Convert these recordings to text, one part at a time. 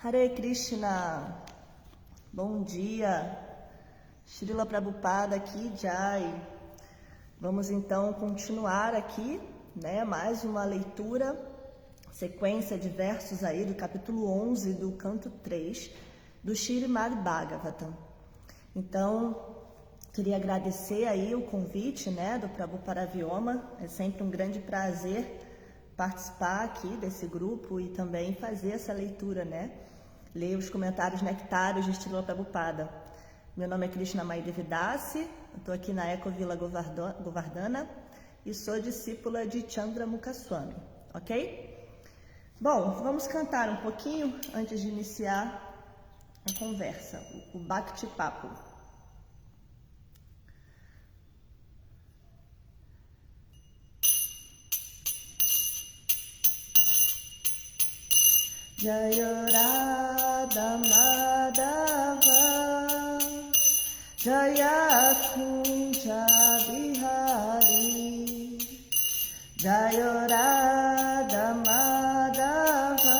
Hare Krishna, bom dia, Srila Prabhupada aqui, Jai. Vamos então continuar aqui, mais uma leitura, sequência de versos aí do capítulo 11 do canto 3 do Śrīmad Bhagavatam. Então, queria agradecer aí o convite, do Prabhupada Vyoma. É sempre um grande prazer participar aqui desse grupo e também fazer essa leitura, ler os comentários nectários de Srila Prabhupada. Meu nome é Krishnamai Devidasi, estou aqui na Ecovila Govardhana e sou discípula de Chandramukha Swami, ok? Bom, vamos cantar um pouquinho antes de iniciar a conversa, o Bhakti Papo. Jaya Radha Madhava Jaya Kunja Bihari Jaya Radha Madhava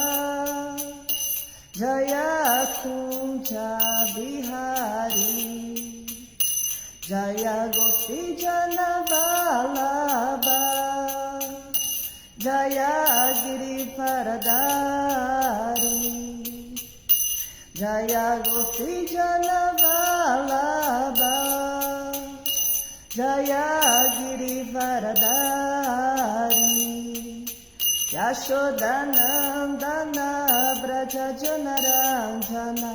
Jaya Kunja Bihari Jaya Gopi Jana Vallabha Jaya Girivaradari Jaya Gopi Jana Vallabha Jaya Girivaradari Yashodanandana Braja Janaranjana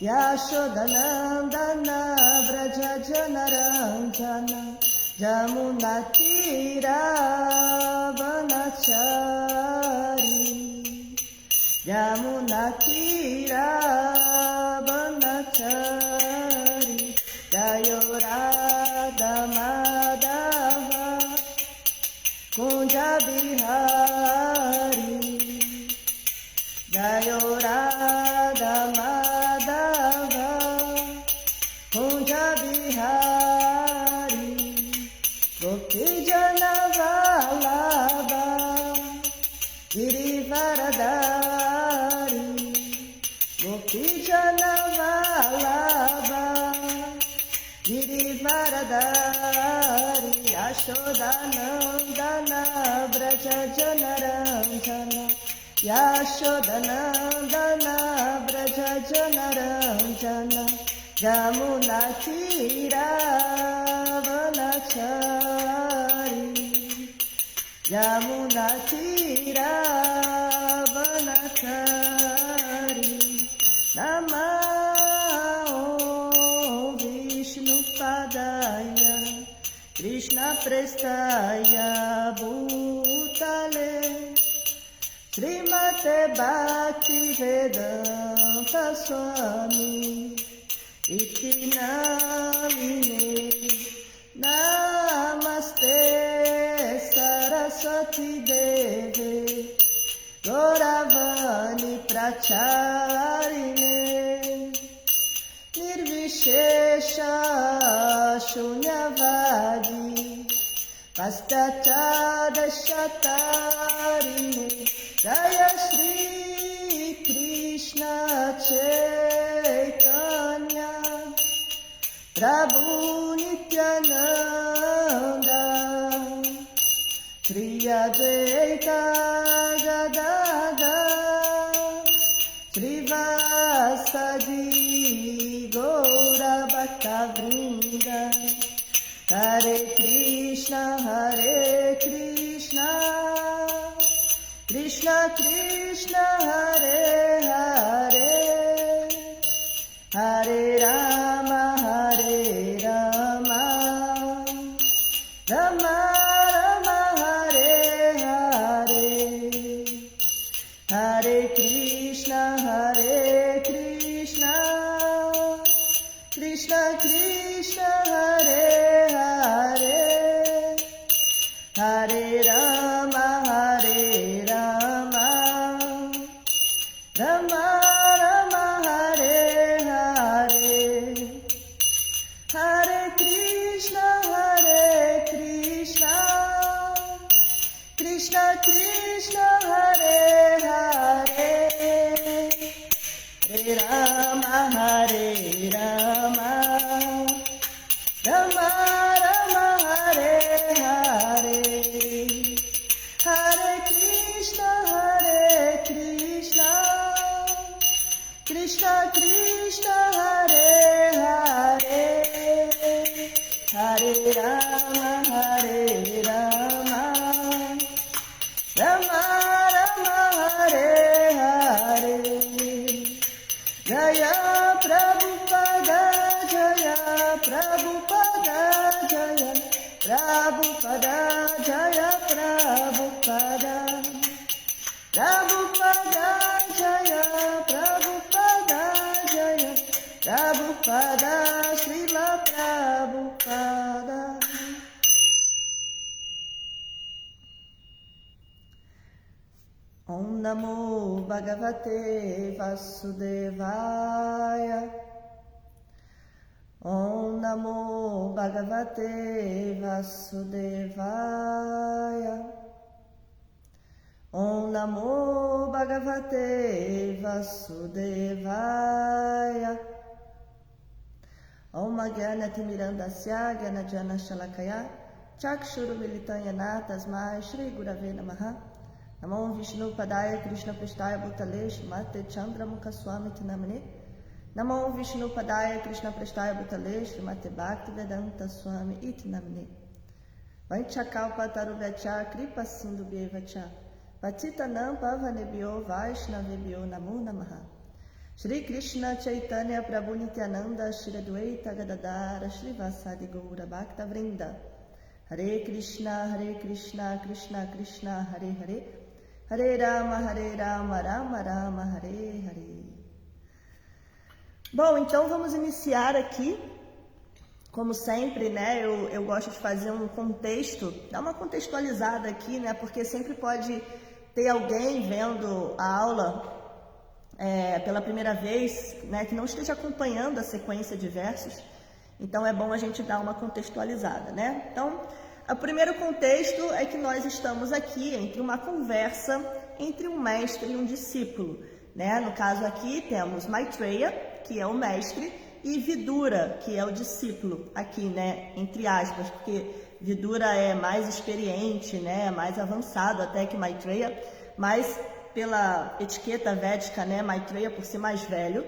Yashodanandana Braja Janaranjana Jamuna Tira Vanachari Jamuna Tira Vanachari Jaya Radha Madhava Kunja Bihari Jaya Radha Madhava Kunja Bihari Gopi Jana Vallabha Girivaradari Gopi Jana Vallabha Girivaradari Yashodanandana Braja Janaranjana Yashodanandana Braja Janaranjana Jamuna Tira Vanachari Jamuna Tira Vanachari Namo Vishnu Padaya Krishna Prestaya Bhutale Srimate Bhakti Vedanta Swami Iti Namine Namaste Saraswati Deve Gauravani Pracharine Nirvishesha Shunyavadi Paschachada Shatarine Jaya Shri Krishna Chaitanya Prabhu Nityananda Shri Advaita Gadadhar Shri Vasadi Gaura Bhakta Vrinda Hare Krishna Krishna Krishna Hare Hare Hare Rama Rama Rama Hare Hare Hare Krishna Krishna Krishna Hare Hare Hare Rama Rama Rama Hare Hare Hare Krishna Krishna Krishna Hare Hare Hare Rama, Hare Rama, Rama Rama, Hare Hare, Hare Krishna, Krishna Krishna, Hare Hare, Hare Rama, Rama Rama, Hare Hare. Jaya Prabhupada, Jaya Prabhupada, Jaya Prabhupada, Jaya Prabhupada, Prabhupada, Jaya Prabhupada, Jaya Prabhupada, Srila Prabhupada. Om Namo Bhagavate Vasudevaya. Om Namo Bhagavate Vasudevaya. Om Namo Bhagavate Vasudevaya. Om Jnana-timirandasya Jnana Shalakaya Chakshuru Militanyana Tasmai Shri Gurave Namaha. Namo Vishnu Padaya Krishna Prestaya Bhutale Srimate Chandra Mukha Swami Tinamane. Namo Vishnu Padaya Krishna Prestaya Bhutale Srimate Bhakti Vedanta Swami Itinamane. Vanchakalpataruvecha Kripa Sindhu Bhevacha Patitanam Pavanebhyo Vaishnavebhyo Namo Namaha. Shri Krishna Chaitanya Prabhu Nityananda Shri Adwaita Gadadara Shri Vasadi Gaura Bhakta Vrinda. Hare Krishna, Krishna Krishna, Hare Hare, Hare Rama, Rama Rama, Hare Hare. Bom, então vamos iniciar aqui. Como sempre, né, eu gosto de fazer um contexto, dar uma contextualizada aqui, né, porque sempre pode ter alguém vendo a aula pela primeira vez, né, que não esteja acompanhando a sequência de versos. Então é bom a gente dar uma contextualizada, né? Então, o primeiro contexto é que nós estamos aqui entre uma conversa entre um mestre e um discípulo, né? No caso aqui temos Maitreya, que é o mestre, e Vidura, que é o discípulo, aqui, né? Entre aspas, porque Vidura é mais experiente, né? Mais avançado até que Maitreya, mas pela etiqueta védica, né? Maitreya, por ser mais velho,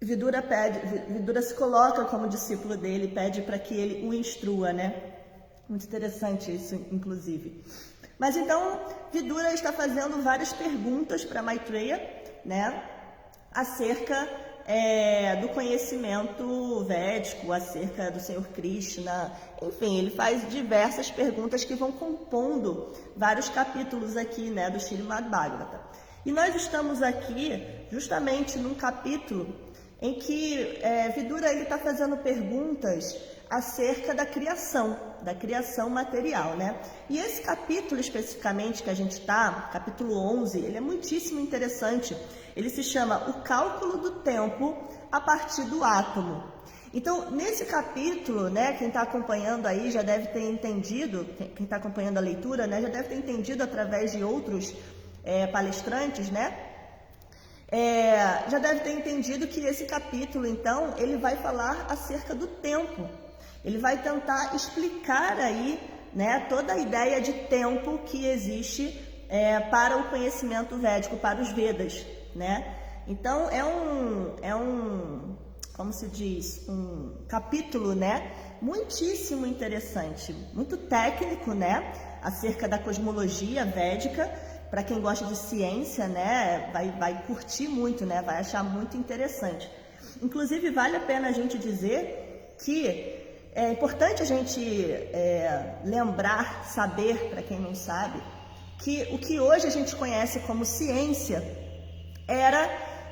Vidura se coloca como discípulo dele, pede para que ele o instrua, né? Muito interessante isso, inclusive. Mas então, Vidura está fazendo várias perguntas para Maitreya, né? Acerca do conhecimento védico, acerca do Senhor Krishna. Enfim, ele faz diversas perguntas que vão compondo vários capítulos aqui, né? Do Śrīmad Bhagavata. E nós estamos aqui justamente num capítulo em que Vidura está fazendo perguntas acerca da criação material, né? E esse capítulo especificamente que a gente está, capítulo 11, ele é muitíssimo interessante. Ele se chama O Cálculo do Tempo a partir do átomo. Então, nesse capítulo, né, quem está acompanhando aí já deve ter entendido, quem está acompanhando a leitura, né, já deve ter entendido através de outros palestrantes, né? Já deve ter entendido que esse capítulo, então, ele vai falar acerca do tempo. Ele vai tentar explicar aí, né, toda a ideia de tempo que existe para o conhecimento védico, para os Vedas, né? Então, como se diz, um capítulo, né, muitíssimo interessante, muito técnico, né, acerca da cosmologia védica. Para quem gosta de ciência, né, vai curtir muito, né, vai achar muito interessante. Inclusive, vale a pena a gente dizer que é importante a gente lembrar, saber, para quem não sabe, que o que hoje a gente conhece como ciência era,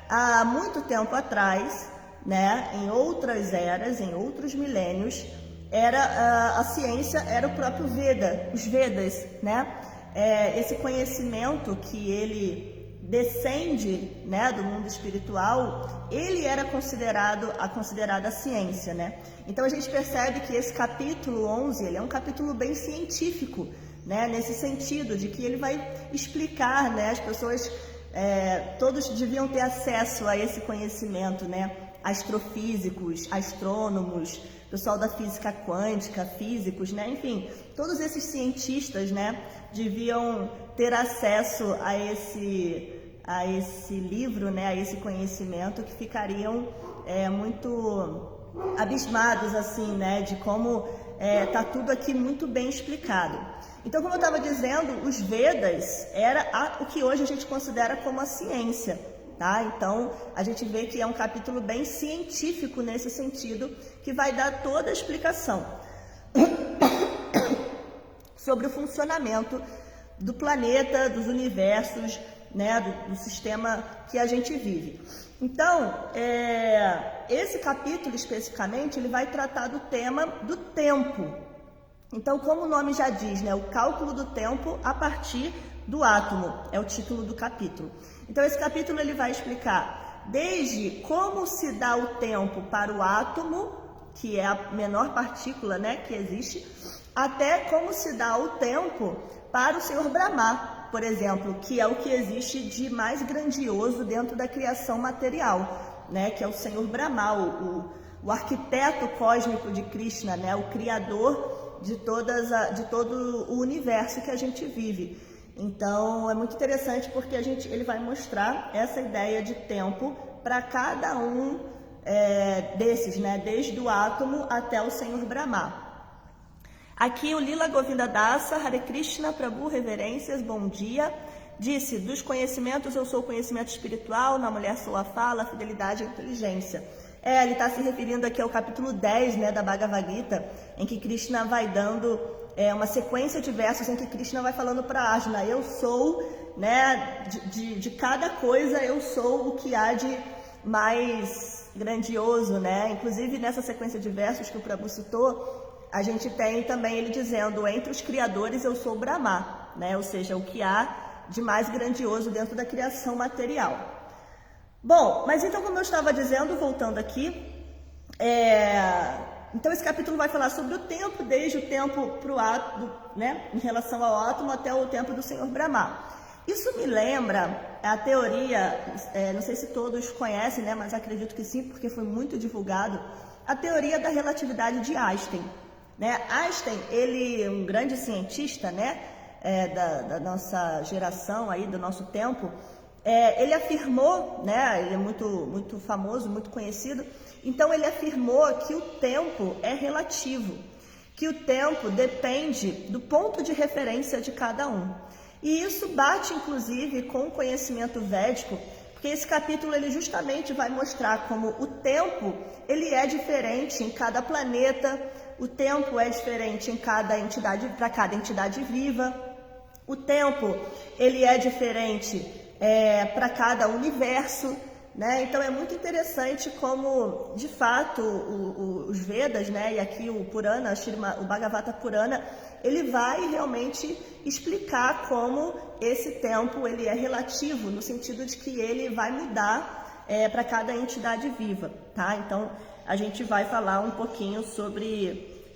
há muito tempo atrás, né, em outras eras, em outros milênios, a ciência era o próprio Veda, os Vedas, né? Esse conhecimento que ele descende, né, do mundo espiritual, ele era considerada a ciência, né? Então a gente percebe que esse capítulo 11, ele é um capítulo bem científico, né, nesse sentido de que ele vai explicar, né, as pessoas todos deviam ter acesso a esse conhecimento, né? Astrofísicos, astrônomos, pessoal da física quântica, físicos, né? Enfim, todos esses cientistas, né, deviam ter acesso a esse livro, né, a esse conhecimento, que ficariam muito abismados, assim, né, de como tá tudo aqui muito bem explicado. Então, como eu estava dizendo, os Vedas era o que hoje a gente considera como a ciência, tá? Então, a gente vê que é um capítulo bem científico nesse sentido, que vai dar toda a explicação sobre o funcionamento do planeta, dos universos, né, do sistema que a gente vive. Então, esse capítulo especificamente, ele vai tratar do tema do tempo. Então, como o nome já diz, né, o cálculo do tempo a partir do átomo, é o título do capítulo. Então, esse capítulo ele vai explicar desde como se dá o tempo para o átomo, que é a menor partícula, né, que existe, até como se dá o tempo para o Senhor Brahma, por exemplo, que é o que existe de mais grandioso dentro da criação material, né, que é o Senhor Brahma, o arquiteto cósmico de Krishna, né, o criador de todo o universo que a gente vive. Então, é muito interessante porque ele vai mostrar essa ideia de tempo para cada um desses, né, desde o átomo até o Senhor Brahma. Aqui o Lila Govinda Dasa, Hare Krishna, Prabhu, reverências, bom dia. Disse, dos conhecimentos eu sou o conhecimento espiritual, na mulher sou a fala, a fidelidade e a inteligência. Ele está se referindo aqui ao capítulo 10, né, da Bhagavad Gita, em que Krishna vai dando uma sequência de versos em que Krishna vai falando para Arjuna, eu sou, né, de cada coisa eu sou o que há de mais grandioso, né? Inclusive nessa sequência de versos que o Prabhu citou, a gente tem também ele dizendo, entre os criadores eu sou Brahma, né? Ou seja, o que há de mais grandioso dentro da criação material. Bom, mas então, como eu estava dizendo, voltando aqui, então esse capítulo vai falar sobre o tempo, desde o tempo para o átomo, né, em relação ao átomo, até o tempo do Senhor Brahma. Isso me lembra a teoria, não sei se todos conhecem, né, mas acredito que sim, porque foi muito divulgado, a teoria da relatividade de Einstein. Né? Einstein, ele é um grande cientista, né, da nossa geração, aí, do nosso tempo. Ele afirmou, né, ele é muito famoso, muito conhecido, então ele afirmou que o tempo é relativo, que o tempo depende do ponto de referência de cada um. E isso bate, inclusive, com o conhecimento védico, porque esse capítulo ele justamente vai mostrar como o tempo ele é diferente em cada planeta, o tempo é diferente em cada entidade, para cada entidade viva, o tempo ele é diferente para cada universo, né? Então é muito interessante como, de fato, os Vedas, né? E aqui o Purana, o Bhagavata Purana, ele vai realmente explicar como esse tempo ele é relativo, no sentido de que ele vai mudar para cada entidade viva, tá? Então a gente vai falar um pouquinho sobre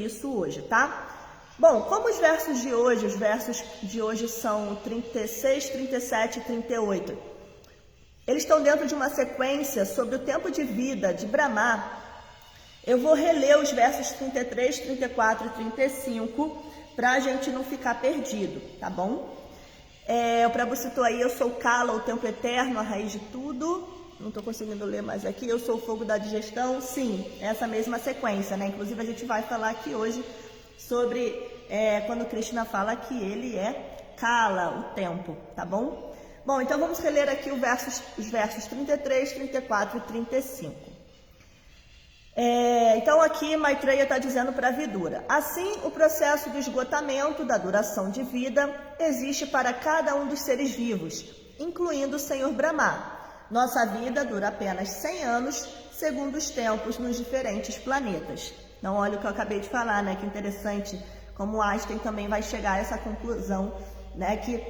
isso hoje, tá? Bom, como os versos de hoje são 36, 37 e 38, eles estão dentro de uma sequência sobre o tempo de vida de Brahma. Eu vou reler os versos 33, 34 e 35 para a gente não ficar perdido, tá bom? O Prabhu citou aí, eu sou Kala, o tempo eterno, a raiz de tudo. Não estou conseguindo ler mais aqui. Eu sou o fogo da digestão. Sim, essa mesma sequência, né? Inclusive a gente vai falar aqui hoje sobre quando Krishna fala que ele é Kala, o tempo, tá bom? Bom, então vamos reler aqui os versos 33, 34 e 35. Então aqui Maitreya está dizendo para Vidura, assim o processo do esgotamento da duração de vida existe para cada um dos seres vivos, incluindo o Senhor Brahma. Nossa vida dura apenas 100 anos, segundo os tempos nos diferentes planetas. Então olha o que eu acabei de falar, né? Que interessante como Einstein também vai chegar a essa conclusão, né? Que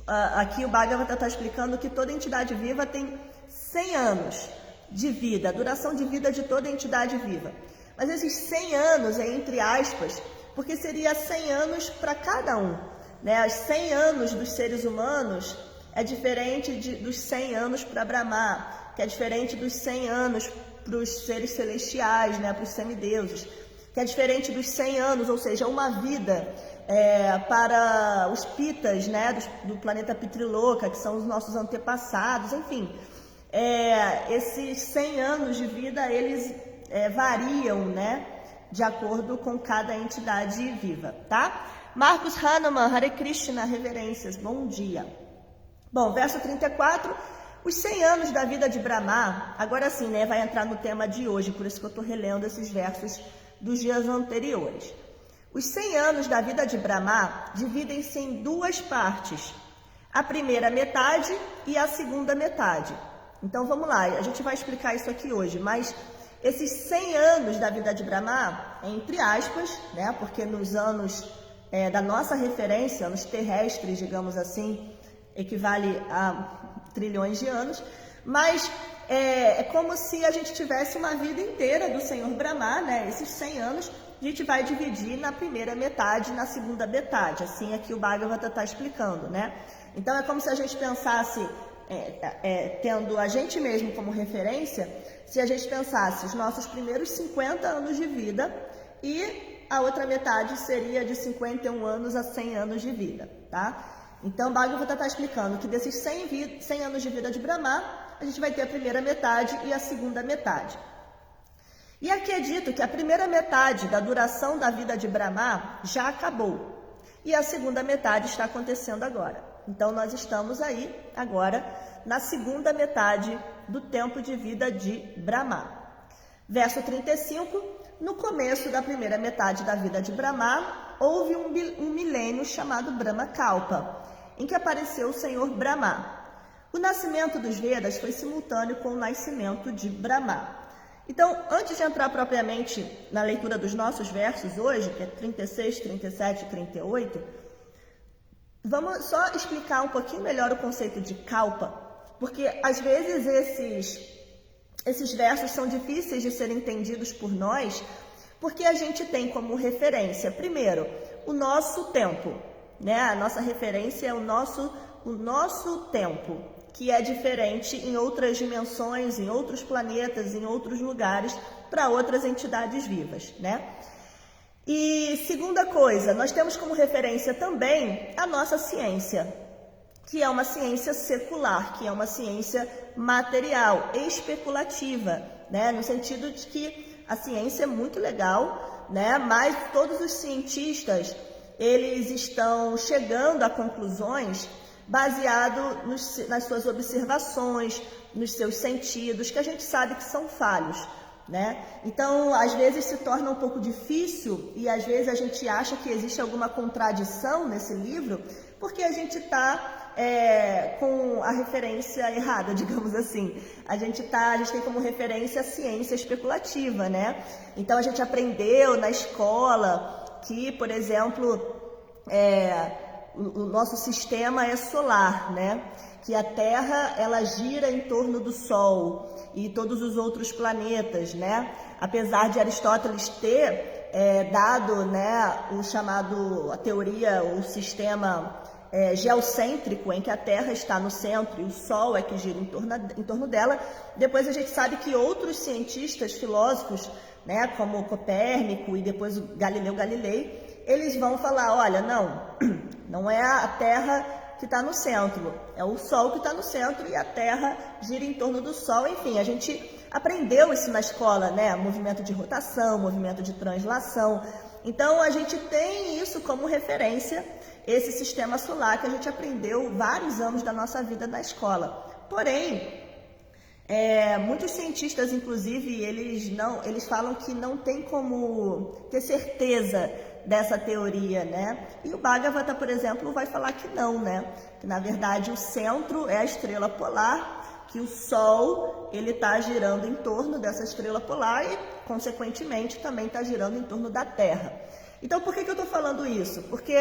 aqui o Bhagavata está explicando que toda entidade viva tem 100 anos de vida, a duração de vida de toda entidade viva. Mas esses 100 anos é entre aspas, porque seria 100 anos para cada um, né? Os 100 anos dos seres humanos é diferente dos 100 anos para Brahma, que é diferente dos 100 anos para os seres celestiais, né, para os semideuses, que é diferente dos 100 anos, ou seja, uma vida para os pitas, né, do planeta Pitriloka, que são os nossos antepassados, enfim. Esses 100 anos de vida, eles variam, né, de acordo com cada entidade viva, tá? Marcos Hanuman, Hare Krishna, reverências, bom dia. Bom, verso 34, os 100 anos da vida de Brahma, agora sim, né, vai entrar no tema de hoje, por isso que eu estou relendo esses versos dos dias anteriores. Os 100 anos da vida de Brahma dividem-se em duas partes, a primeira metade e a segunda metade. Então vamos lá, a gente vai explicar isso aqui hoje, mas esses 100 anos da vida de Brahma, entre aspas, né, porque nos anos da nossa referência, anos terrestres, digamos assim, equivale a trilhões de anos, mas é como se a gente tivesse uma vida inteira do Senhor Brahma, né? Esses 100 anos a gente vai dividir na primeira metade e na segunda metade, assim é que o Bhagavata está explicando, né? Então é como se a gente pensasse, tendo a gente mesmo como referência, se a gente pensasse os nossos primeiros 50 anos de vida e a outra metade seria de 51 anos a 100 anos de vida, tá? Então, o Bhagavata está explicando que desses 100 anos de vida de Brahma, a gente vai ter a primeira metade e a segunda metade. E aqui é dito que a primeira metade da duração da vida de Brahma já acabou. E a segunda metade está acontecendo agora. Então, nós estamos aí, agora, na segunda metade do tempo de vida de Brahma. Verso 35, no começo da primeira metade da vida de Brahma, houve um milênio chamado Brahma Kalpa, em que apareceu o Senhor Brahma. O nascimento dos Vedas foi simultâneo com o nascimento de Brahma. Então, antes de entrar propriamente na leitura dos nossos versos hoje, que é 36, 37 e 38, vamos só explicar um pouquinho melhor o conceito de Kalpa, porque às vezes esses versos são difíceis de serem entendidos por nós, porque a gente tem como referência, primeiro, o nosso tempo, né? A nossa referência é o nosso tempo, que é diferente em outras dimensões, em outros planetas, em outros lugares, para outras entidades vivas, né? E segunda coisa, nós temos como referência também a nossa ciência, que é uma ciência secular, que é uma ciência material, especulativa, né? No sentido de que a ciência é muito legal, né? Mas todos os cientistas, eles estão chegando a conclusões baseado nas suas observações, nos seus sentidos, que a gente sabe que são falhos, né? Então, às vezes se torna um pouco difícil e às vezes a gente acha que existe alguma contradição nesse livro, porque a gente está com a referência errada, digamos assim. A gente tem como referência a ciência especulativa, né? Então, a gente aprendeu na escola que, por exemplo, o nosso sistema é solar, né? Que a Terra, ela gira em torno do Sol e todos os outros planetas, né? Apesar de Aristóteles ter dado, né, a teoria, o sistema geocêntrico, em que a Terra está no centro e o Sol é que gira em torno dela, depois a gente sabe que outros cientistas, filósofos, né, como Copérnico e depois o Galileu Galilei, eles vão falar, olha, não é a Terra que está no centro, é o Sol que está no centro e a Terra gira em torno do Sol. Enfim, a gente aprendeu isso na escola, né? Movimento de rotação, movimento de translação. Então, a gente tem isso como referência, esse sistema solar que a gente aprendeu vários anos da nossa vida na escola. Porém, muitos cientistas, inclusive, eles falam que não tem como ter certeza dessa teoria, né? E o Bhagavata, por exemplo, vai falar que não, né? Que, na verdade, o centro é a estrela polar, que o Sol, ele está girando em torno dessa estrela polar e, consequentemente, também está girando em torno da Terra. Então, por que eu estou falando isso? Porque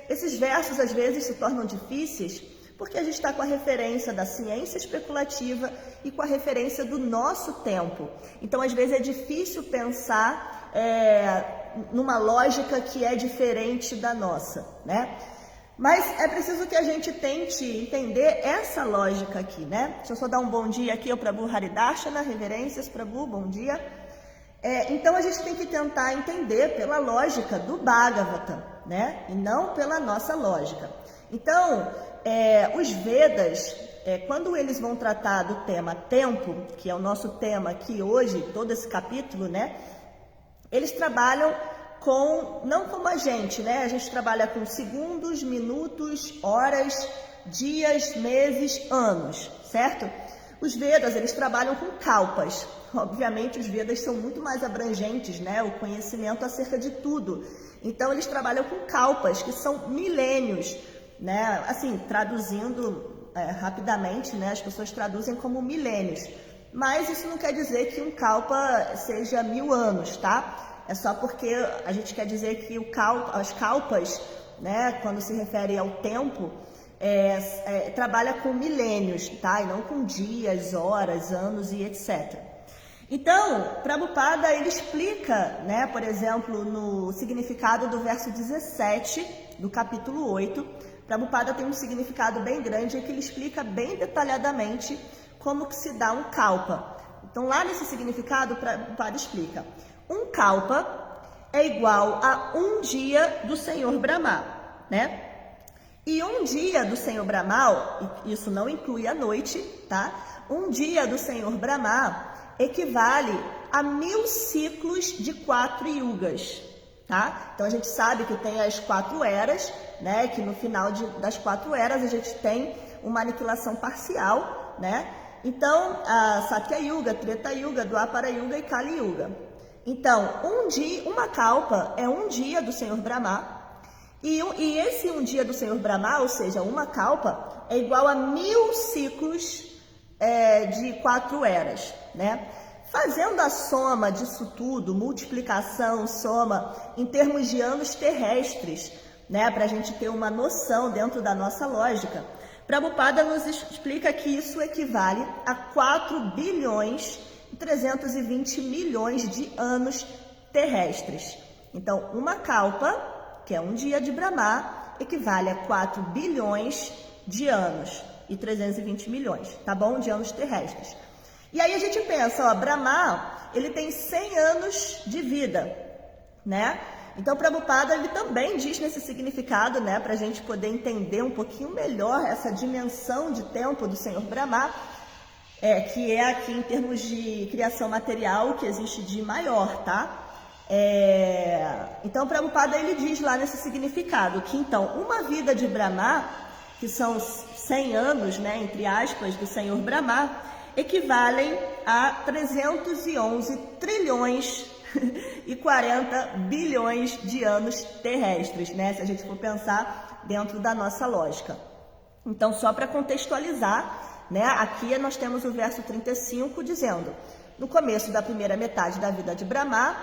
esses versos, às vezes, se tornam difíceis porque a gente está com a referência da ciência especulativa e com a referência do nosso tempo. Então, às vezes, é difícil pensar numa lógica que é diferente da nossa, né? Mas é preciso que a gente tente entender essa lógica aqui, né? Deixa eu só dar um bom dia aqui ao Prabhu Haridarshana, reverências, Prabhu, bom dia. Então a gente tem que tentar entender pela lógica do Bhagavata, né? E não pela nossa lógica. Então, os Vedas, quando eles vão tratar do tema tempo, que é o nosso tema aqui hoje, todo esse capítulo, né? Eles trabalham não como a gente, né? A gente trabalha com segundos, minutos, horas, dias, meses, anos, certo? Os Vedas, eles trabalham com kalpas. Obviamente, os Vedas são muito mais abrangentes, né? O conhecimento acerca de tudo. Então, eles trabalham com kalpas, que são milênios, né? Assim, traduzindo rapidamente, né? As pessoas traduzem como milênios. Mas isso não quer dizer que um kalpa seja 1000 anos, tá? É só porque a gente quer dizer que as kalpas, né, quando se refere ao tempo, trabalha com milênios, tá? E não com dias, horas, anos e etc. Então, Prabhupada, ele explica, né, por exemplo, no significado do verso 17 do capítulo 8, Prabhupada tem um significado bem grande que ele explica bem detalhadamente como que se dá um kalpa. Então, lá nesse significado, Prabhupada explica: um kalpa é igual a um dia do Senhor Brahma, né? E um dia do Senhor Brahma, isso não inclui a noite, tá? Um dia do Senhor Brahma equivale a 1000 ciclos de 4 yugas, tá? Então a gente sabe que tem as 4 eras, né? Que no final das 4 eras a gente tem uma aniquilação parcial, né? Então, a Satya Yuga, Treta Yuga, Dwapara Yuga e Kali Yuga. Então, uma kalpa é um dia do Senhor Brahma, e esse um dia do Senhor Brahma, ou seja, uma kalpa, é igual a 1000 ciclos de 4 eras, né? Fazendo a soma disso tudo, multiplicação, soma, em termos de anos terrestres, né? Para a gente ter uma noção dentro da nossa lógica, Prabhupada nos explica que isso equivale a 4 bilhões e 320 milhões de anos terrestres. Então, uma kalpa, que é um dia de Brahma, equivale a 4 bilhões de anos e 320 milhões, tá bom? De anos terrestres. E aí a gente pensa, ó, Brahma, ele tem 100 anos de vida, né? Então, Prabhupada, ele também diz nesse significado, né, para a gente poder entender um pouquinho melhor essa dimensão de tempo do Senhor Brahma, que é aqui em termos de criação material que existe de maior, tá? Então, Prabhupada, ele diz lá nesse significado que, então, uma vida de Brahma, que são 100 anos, né, entre aspas, do Senhor Brahma, equivalem a 311 trilhões e 40 bilhões de anos terrestres, né? Se a gente for pensar dentro da nossa lógica. Então, só para contextualizar, né? Aqui nós temos o verso 35 dizendo: no começo da primeira metade da vida de Brahma,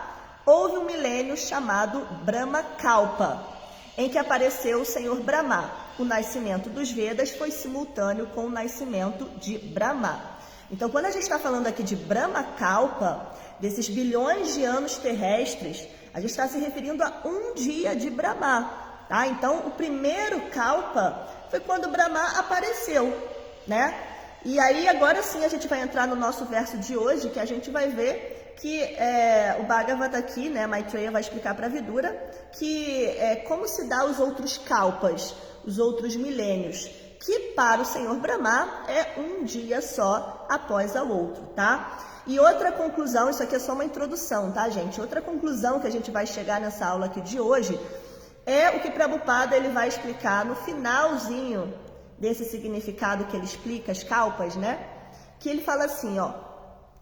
houve um milênio chamado Brahma Kalpa, em que apareceu o Senhor Brahma. O nascimento dos Vedas foi simultâneo com o nascimento de Brahma. Então, quando a gente está falando aqui de Brahma Kalpa, desses bilhões de anos terrestres, a gente está se referindo a um dia de Brahma, tá? Então, o primeiro Kalpa foi quando Brahma apareceu, né? E aí, agora sim, a gente vai entrar no nosso verso de hoje, que a gente vai ver que o Bhagavata aqui, né, Maitreya vai explicar para a Vidura, que como se dá os outros Kalpas, os outros milênios, que para o Senhor Brahma é um dia só após o outro, tá? E outra conclusão, isso aqui é só uma introdução, tá, gente? Outra conclusão que a gente vai chegar nessa aula aqui de hoje é o que Prabhupada ele vai explicar no finalzinho desse significado que ele explica, as kalpas, né? Que ele fala assim, ó,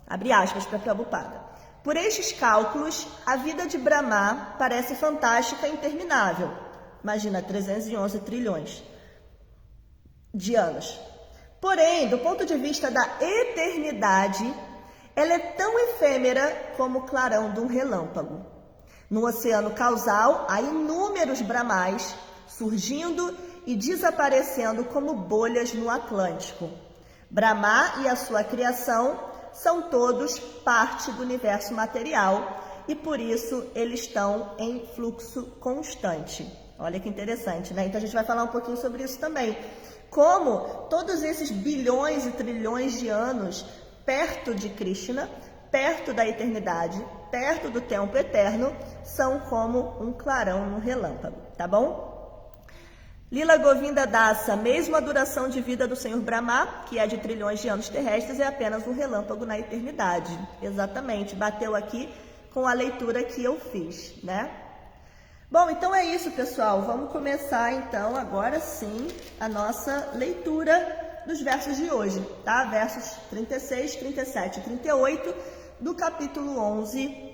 abre aspas para Prabhupada: por estes cálculos, a vida de Brahma parece fantástica e interminável. Imagina, 311 trilhões de anos. Porém, do ponto de vista da eternidade, ela é tão efêmera como o clarão de um relâmpago. No oceano causal, há inúmeros Brahmais surgindo e desaparecendo como bolhas no Atlântico. Brahma e a sua criação são todos parte do universo material e por isso eles estão em fluxo constante, Olha que interessante, né? Então a gente vai falar um pouquinho sobre isso também. Como todos esses bilhões e trilhões de anos perto de Krishna, perto da eternidade, perto do tempo eterno, são como um clarão no relâmpago, tá bom? Lila Govinda Dasa, mesmo a duração de vida do Senhor Brahma, que é de trilhões de anos terrestres, é apenas um relâmpago na eternidade. Exatamente, bateu aqui com a leitura que eu fiz, né? Bom, então é isso, pessoal. Vamos começar, então, agora sim, a nossa leitura dos versos de hoje, tá? Versos 36, 37 e 38 do capítulo 11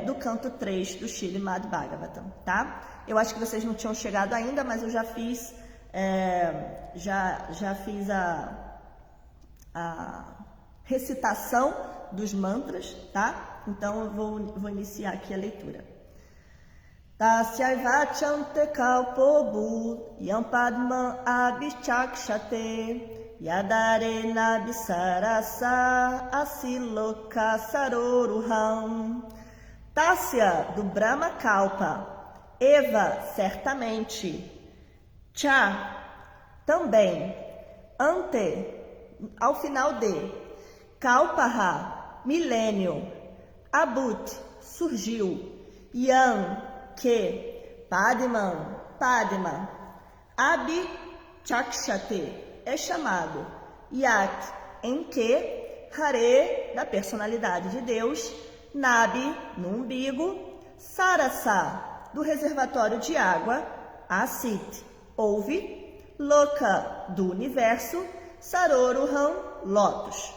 do canto 3 do Śrīmad Bhagavatam, tá? Eu acho que vocês não tinham chegado ainda, mas eu já fiz, já fiz a recitação dos mantras, tá? Então eu vou iniciar aqui a leitura. Tasyavachante kalpobu yam padma abhichakshate yadarena bisarasa asiloka saroruham. Tássia, do Brahma Kalpa. Eva, certamente. Cha, também. Ante, ao final de. Kalpaha, milênio. Abut, surgiu. Yam, que. Padman, Padma. Abhichakshate, é chamado. Yat, em que. Hare, da personalidade de Deus. Nabi, no umbigo. Sarasa, do reservatório de água. Asit, ouve. Loka, do universo. Saroruham, lótus.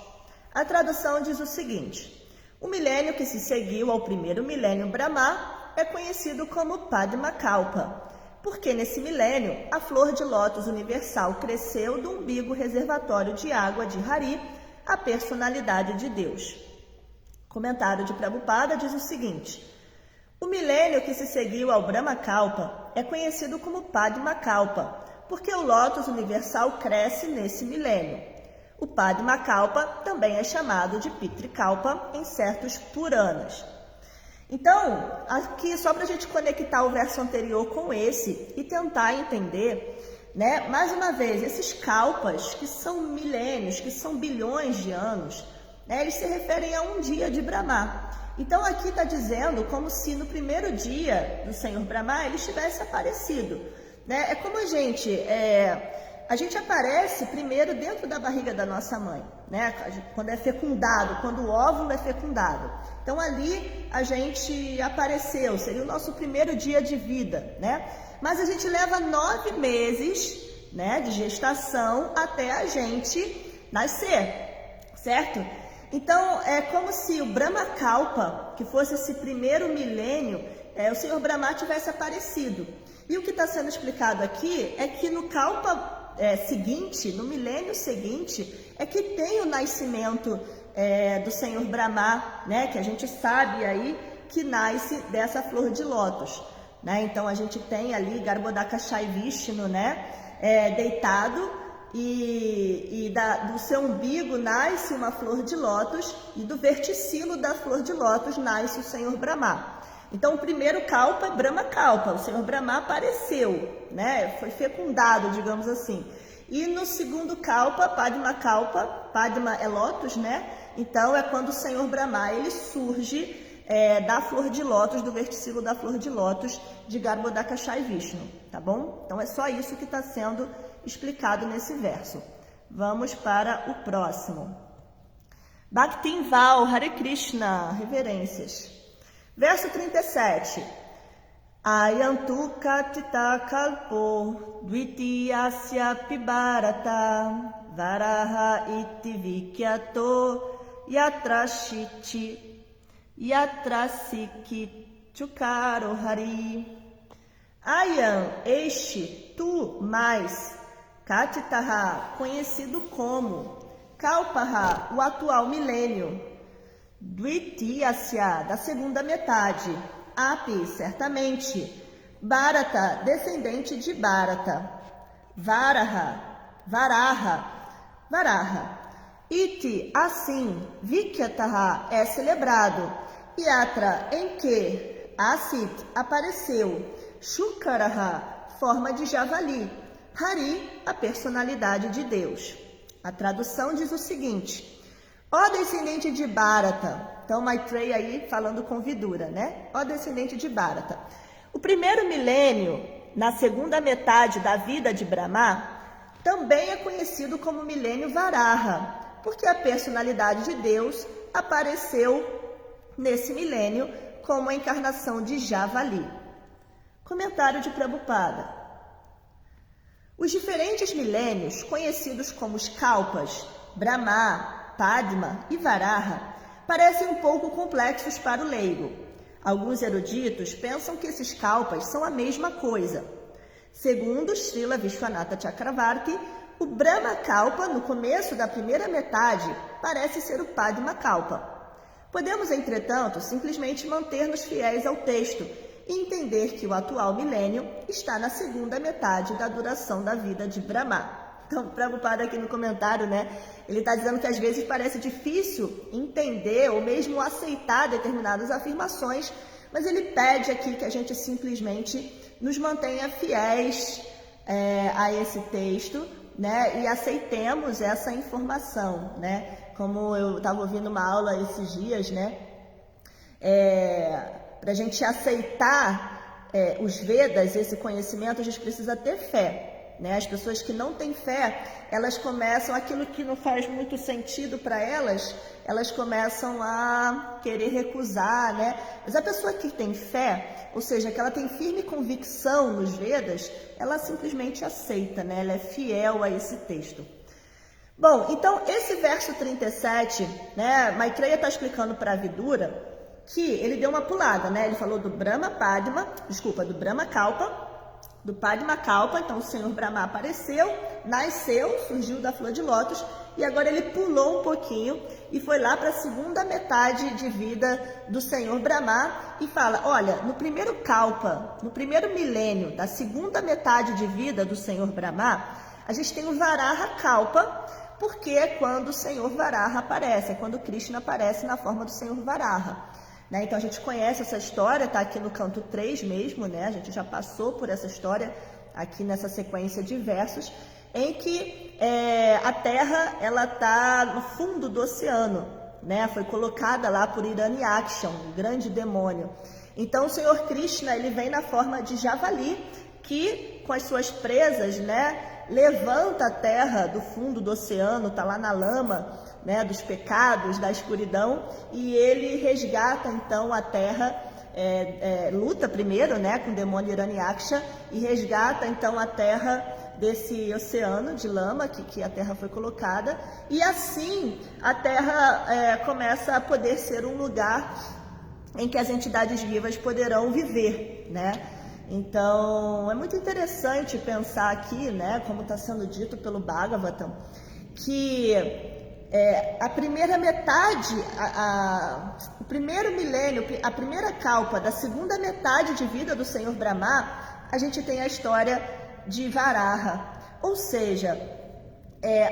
A tradução diz o seguinte: o milênio que se seguiu ao primeiro milênio Brahma é conhecido como Padma Kalpa, porque nesse milênio a flor de lótus universal cresceu do umbigo reservatório de água de Hari, a personalidade de Deus. Comentário de Prabhupada diz o seguinte: o milênio que se seguiu ao Brahma Kalpa é conhecido como Padma Kalpa, porque o lótus universal cresce nesse milênio. O Padma Kalpa também é chamado de Pitri Kalpa em certos Puranas. Então, aqui só para a gente conectar o verso anterior com esse e tentar entender, né, mais uma vez, esses kalpas, que são milênios, que são bilhões de anos, né, eles se referem a um dia de Brahma. Então, aqui está dizendo como se no primeiro dia do Senhor Brahma ele tivesse aparecido. Né? É como a gente aparece primeiro dentro da barriga da nossa mãe, né? Quando é fecundado, quando o óvulo é fecundado. Então ali a gente apareceu, seria o nosso primeiro dia de vida, né? Mas a gente leva 9 meses, né, de gestação até a gente nascer, certo? Então é como se o Brahma Kalpa, que fosse esse primeiro milênio, o Senhor Brahma tivesse aparecido. E o que está sendo explicado aqui é que no Kalpa seguinte, no milênio seguinte, é que tem o nascimento do Senhor Brahma, né? Que a gente sabe aí que nasce dessa flor de lótus, né? Então a gente tem ali Garbhodakashai Vishnu, né? Deitado e do seu umbigo nasce uma flor de lótus e do verticilo da flor de lótus nasce o Senhor Brahma. Então, o primeiro Kalpa é Brahma Kalpa, o Senhor Brahma apareceu, né? Foi fecundado, digamos assim. E no segundo Kalpa, Padma Kalpa, Padma é lótus, né? Então, é quando o Senhor Brahma ele surge da flor de lótus, do verticilo da flor de lótus de Garbhodakashai Vishnu, tá bom? Então, é só isso que está sendo explicado nesse verso. Vamos para o próximo. Bhaktin Val, Hare Krishna, reverências. Verso 37. Ayantu katita kalpo dvitiyasya pibarata varaha iti vikyato yatrasiki chukaro hari. Ayan, este, tu, mais, katitaha, conhecido como, kalpaha, o atual milênio, Dvitiyasya, da segunda metade. Api, certamente. Bharata, descendente de Bharata. Varaha. Iti, assim. Vikyataha, é celebrado. Yatra, em que. Asit, apareceu. Shukaraha, forma de javali. Hari, a personalidade de Deus. A tradução diz o seguinte: ó descendente de Bharata. Então, Maitreya aí falando com Vidura, né? Ó descendente de Bharata. O primeiro milênio, na segunda metade da vida de Brahma, também é conhecido como milênio Varaha, porque a personalidade de Deus apareceu nesse milênio como a encarnação de Javali. Comentário de Prabhupada. Os diferentes milênios, conhecidos como os Kalpas, Brahma, Padma e Varaha, parecem um pouco complexos para o leigo. Alguns eruditos pensam que esses Kalpas são a mesma coisa. Segundo Srila Vishwanatha Chakravarti, o Brahma Kalpa, no começo da primeira metade, parece ser o Padma Kalpa. Podemos, entretanto, simplesmente manter-nos fiéis ao texto e entender que o atual milênio está na segunda metade da duração da vida de Brahma. Então, Prabhupada aqui no comentário, né, ele está dizendo que às vezes parece difícil entender ou mesmo aceitar determinadas afirmações, mas ele pede aqui que a gente simplesmente nos mantenha fiéis a esse texto, né, e aceitemos essa informação, né? Como eu estava ouvindo uma aula esses dias, né? Para a gente aceitar os Vedas, esse conhecimento, a gente precisa ter fé. Né? As pessoas que não têm fé, elas começam, aquilo que não faz muito sentido para elas, elas começam a querer recusar, né? Mas a pessoa que tem fé, ou seja, que ela tem firme convicção nos Vedas, ela simplesmente aceita, né? Ela é fiel a esse texto. Bom, então esse verso 37, né? Maitreya está explicando para a Vidura que ele deu uma pulada, né? Ele falou do Brahma Kalpa, do Padma Kalpa. Então o Senhor Brahma apareceu, nasceu, surgiu da flor de lótus e agora ele pulou um pouquinho e foi lá para a segunda metade de vida do Senhor Brahma e fala, olha, no primeiro Kalpa, no primeiro milênio da segunda metade de vida do Senhor Brahma, a gente tem o Varaha Kalpa, porque é quando o Senhor Varaha aparece, é quando Krishna aparece na forma do Senhor Varaha. Né? Então a gente conhece essa história, está aqui no canto 3 mesmo, né? A gente já passou por essa história aqui nessa sequência de versos, em que a Terra ela está no fundo do oceano, né? Foi colocada lá por Hiranyaksha, um grande demônio. Então o Senhor Krishna ele vem na forma de javali, que com as suas presas, né, levanta a Terra do fundo do oceano, está lá na lama, né, dos pecados, da escuridão, e ele resgata então a Terra, luta primeiro, né, com o demônio Hiranyaksha, e resgata então a Terra desse oceano de lama que a Terra foi colocada, e assim a Terra começa a poder ser um lugar em que as entidades vivas poderão viver, né? Então é muito interessante pensar aqui, né, como está sendo dito pelo Bhagavatam, que a primeira metade, o primeiro milênio, a primeira kalpa da segunda metade de vida do Senhor Brahma, a gente tem a história de Varaha. Ou seja,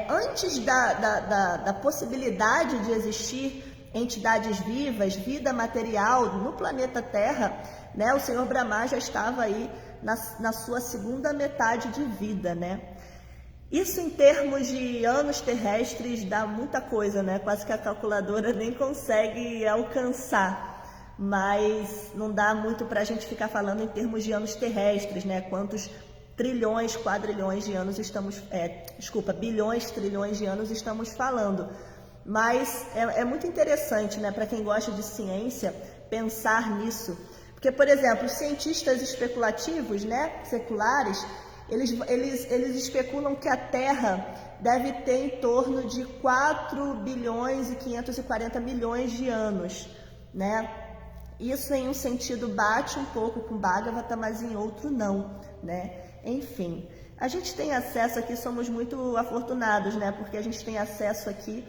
antes da possibilidade de existir entidades vivas, vida material no planeta Terra, né, o Senhor Brahma já estava aí na sua segunda metade de vida, né? Isso em termos de anos terrestres dá muita coisa, né? Quase que a calculadora nem consegue alcançar, mas não dá muito para a gente ficar falando em termos de anos terrestres, né? Quantos trilhões, quadrilhões de anos bilhões, trilhões de anos estamos falando. Mas é muito interessante, né, para quem gosta de ciência, pensar nisso. Porque, por exemplo, os cientistas especulativos, né, seculares, eles especulam que a Terra deve ter em torno de 4 bilhões e 540 milhões de anos, né? Isso em um sentido bate um pouco com Bhagavata, mas em outro não, né? Enfim, a gente tem acesso aqui, somos muito afortunados, né? Porque a gente tem acesso aqui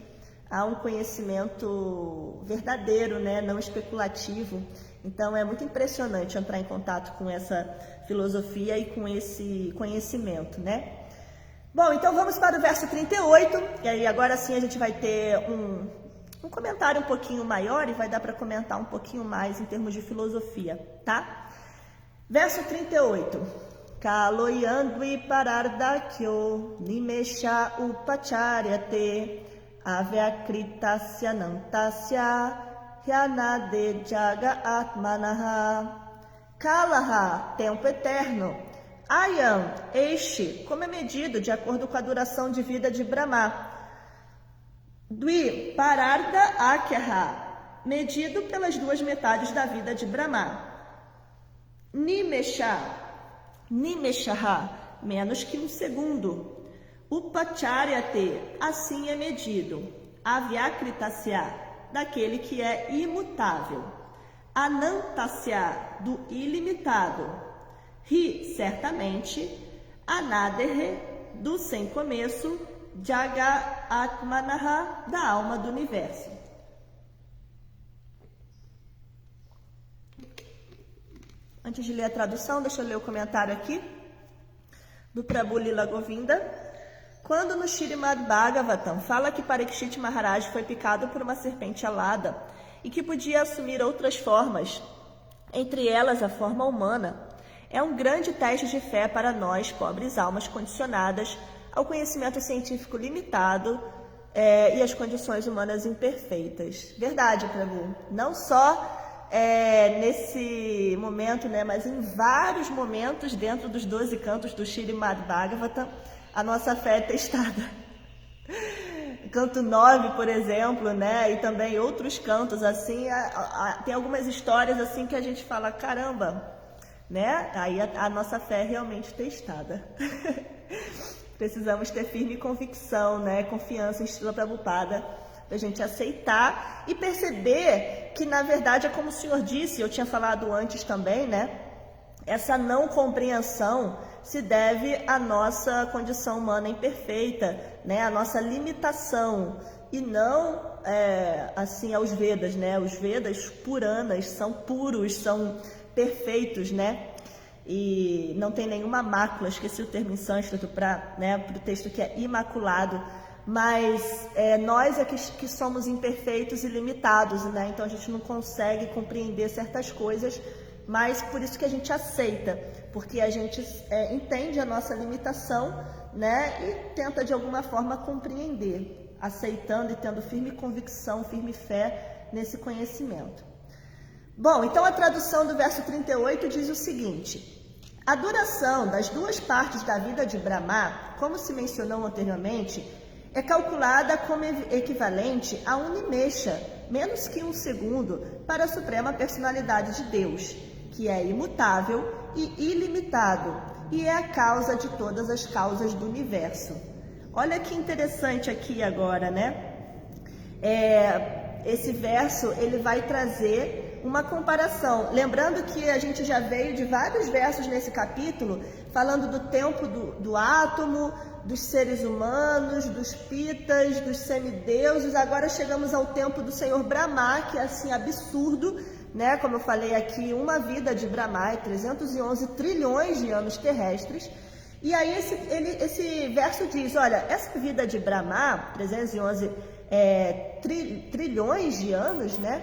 a um conhecimento verdadeiro, né? Não especulativo. Então é muito impressionante entrar em contato com essa filosofia e com esse conhecimento, né? Bom, então vamos para o verso 38, e aí agora sim a gente vai ter um comentário um pouquinho maior e vai dar para comentar um pouquinho mais em termos de filosofia, tá? Verso 38. Kaloyandvi parardakyo nimesha upacharyate avyakritasya nantasya hyanade jaga atmanaha. Kalaha, tempo eterno. Ayam, este, como é medido de acordo com a duração de vida de Brahma. Dvi pararda akyaha, medido pelas duas metades da vida de Brahma. Nimeshaha, menos que um segundo. Upacharyate, assim é medido. Avyakritasya, daquele que é imutável. Anantasya, do ilimitado. Ri, certamente. Anadehe, do sem começo. Jaga Atmanaha, da alma do universo. Antes de ler a tradução, deixa eu ler o comentário aqui do Prabhu Lila Govinda. Quando no Śrīmad Bhagavatam fala que Parikshit Maharaj foi picado por uma serpente alada e que podia assumir outras formas, entre elas a forma humana, é um grande teste de fé para nós, pobres almas condicionadas ao conhecimento científico limitado e às condições humanas imperfeitas. Verdade, Prabhu. Não só nesse momento, né, mas em vários momentos dentro dos 12 cantos do Śrīmad Bhagavatam, a nossa fé é testada. Canto 9, por exemplo, né, e também outros cantos, assim, tem algumas histórias assim que a gente fala, caramba, né? Aí a nossa fé é realmente testada. Precisamos ter firme convicção, né, confiança em Srila Prabhupada, para a gente aceitar e perceber que, na verdade, é como o Senhor disse, eu tinha falado antes também, né? Essa não compreensão se deve à nossa condição humana imperfeita, né? À nossa limitação, e não assim aos Vedas, né? Os Vedas Puranas são puros, são perfeitos, né? E não tem nenhuma mácula, esqueci o termo em sânscrito para o texto que é imaculado, mas nós é que somos imperfeitos e limitados, né? Então a gente não consegue compreender certas coisas, mas por isso que a gente aceita, porque a gente entende a nossa limitação, né? E tenta de alguma forma compreender, aceitando e tendo firme convicção, firme fé nesse conhecimento. Bom, então a tradução do verso 38 diz o seguinte: a duração das duas partes da vida de Brahma, como se mencionou anteriormente, é calculada como equivalente a um nimesha, menos que um segundo, para a Suprema Personalidade de Deus, que é imutável e ilimitado, e é a causa de todas as causas do universo. Olha que interessante aqui agora, né? Esse verso, ele vai trazer uma comparação. Lembrando que a gente já veio de vários versos nesse capítulo, falando do tempo do átomo, dos seres humanos, dos pitas, dos semideuses. Agora chegamos ao tempo do Senhor Brahma, que é assim absurdo, né? Como eu falei aqui, uma vida de Brahma é 311 trilhões de anos terrestres. E aí esse verso diz, olha, essa vida de Brahma, 311 trilhões de anos, né?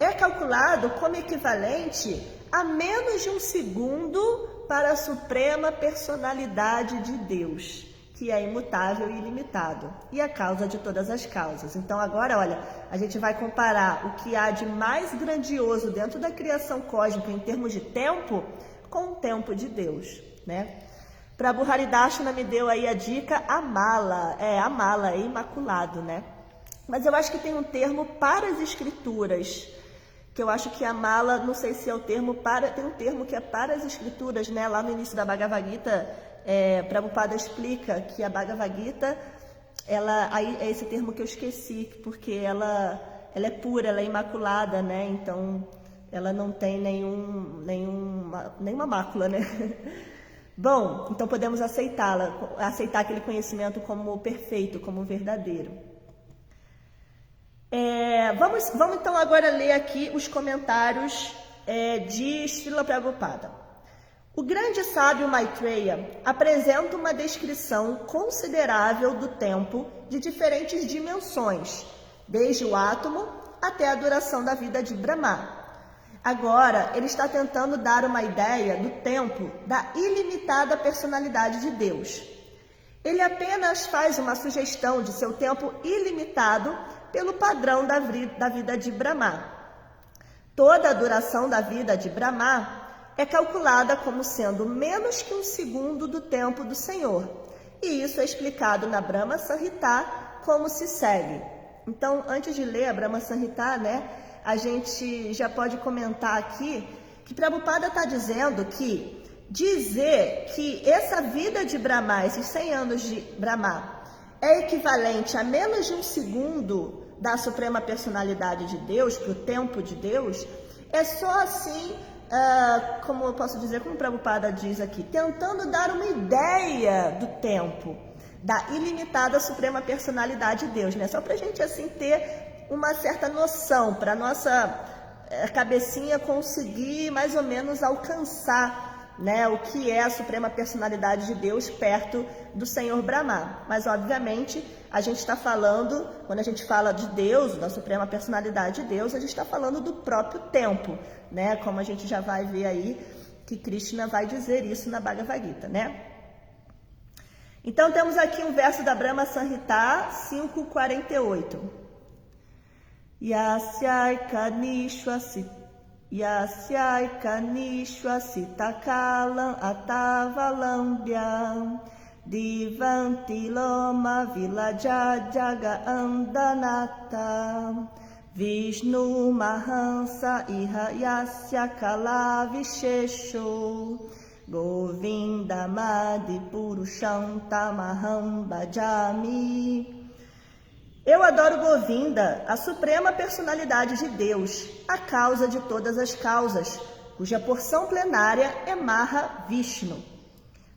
É calculado como equivalente a menos de um segundo para a Suprema Personalidade de Deus, que é imutável e ilimitado, e a causa de todas as causas. Então agora, olha, a gente vai comparar o que há de mais grandioso dentro da criação cósmica em termos de tempo com o tempo de Deus, né? Prabhu Haridashana me deu aí a dica, Amala, Amala, é imaculado, né? Mas eu acho que tem um termo para as escrituras, que eu acho que Amala, não sei se é o termo para, tem um termo que é para as escrituras, né? Lá no início da Bhagavad Gita, Prabhupada explica que a Bhagavad Gita, aí é esse termo que eu esqueci, porque ela é pura, ela é imaculada, né? Então, ela não tem nenhuma mácula, né? Bom, então podemos aceitar aquele conhecimento como perfeito, como verdadeiro. Vamos então agora ler aqui os comentários de Srila Prabhupada. O grande sábio Maitreya apresenta uma descrição considerável do tempo de diferentes dimensões, desde o átomo até a duração da vida de Brahma. Agora, ele está tentando dar uma ideia do tempo da ilimitada personalidade de Deus. Ele apenas faz uma sugestão de seu tempo ilimitado pelo padrão da vida de Brahma. Toda a duração da vida de Brahma é calculada como sendo menos que 1 segundo do tempo do Senhor. E isso é explicado na Brahma Samhita como se segue. Então, antes de ler a Brahma Samhita, a gente já pode comentar aqui que Prabhupada está dizendo que dizer que essa vida de Brahma, esses 100 anos de Brahma, é equivalente a menos de 1 segundo da Suprema Personalidade de Deus, para o tempo de Deus, é só assim, como eu posso dizer, como Prabhupada diz aqui, tentando dar uma ideia do tempo, da ilimitada Suprema Personalidade de Deus, Só para a gente assim ter uma certa noção, para a nossa cabecinha conseguir mais ou menos alcançar o que é a Suprema Personalidade de Deus perto do Senhor Brahma. Mas, obviamente, a gente está falando, quando a gente fala de Deus, da Suprema Personalidade de Deus, a gente está falando do próprio tempo, Como a gente já vai ver aí, que Krishna vai dizer isso na Bhagavad Gita, Então, temos aqui um verso da Brahma Samhita 5:48. Yasyai kanishwasitakalam atavalambhyam divanti loma vilaja jaga andanata Vishnu mahansa iha yasya kala vishesho Govinda madi purusham tamaham bhajami. Eu adoro Govinda, a suprema personalidade de Deus, a causa de todas as causas, cuja porção plenária é Maha Vishnu.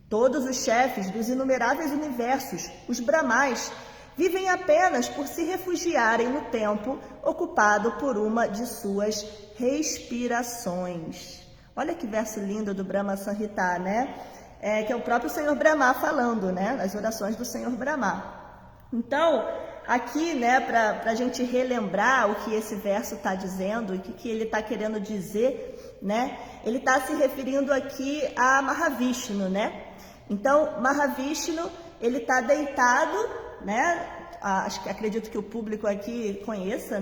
Todos os chefes dos inumeráveis universos, os Brahmais, vivem apenas por se refugiarem no tempo ocupado por uma de suas respirações. Olha que verso lindo do Brahma Samhita, que é o próprio Senhor Brahma falando, As orações do Senhor Brahma. Então, aqui, para a gente relembrar o que esse verso está dizendo e o que ele está querendo dizer, Ele está se referindo aqui a Mahavishnu, Então, Mahavishnu, ele está deitado, acredito que o público aqui conheça,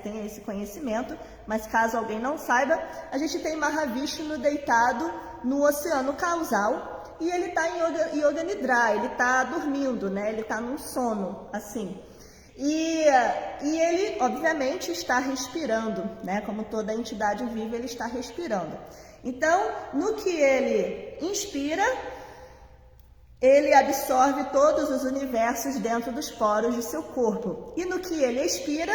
tem esse conhecimento, mas caso alguém não saiba, a gente tem Mahavishnu deitado no oceano causal, e ele está em Yoga Nidra, ele está dormindo, ele está num sono, assim. E ele, obviamente, está respirando, Como toda entidade viva, ele está respirando. Então, no que ele inspira, ele absorve todos os universos dentro dos poros de seu corpo. E no que ele expira,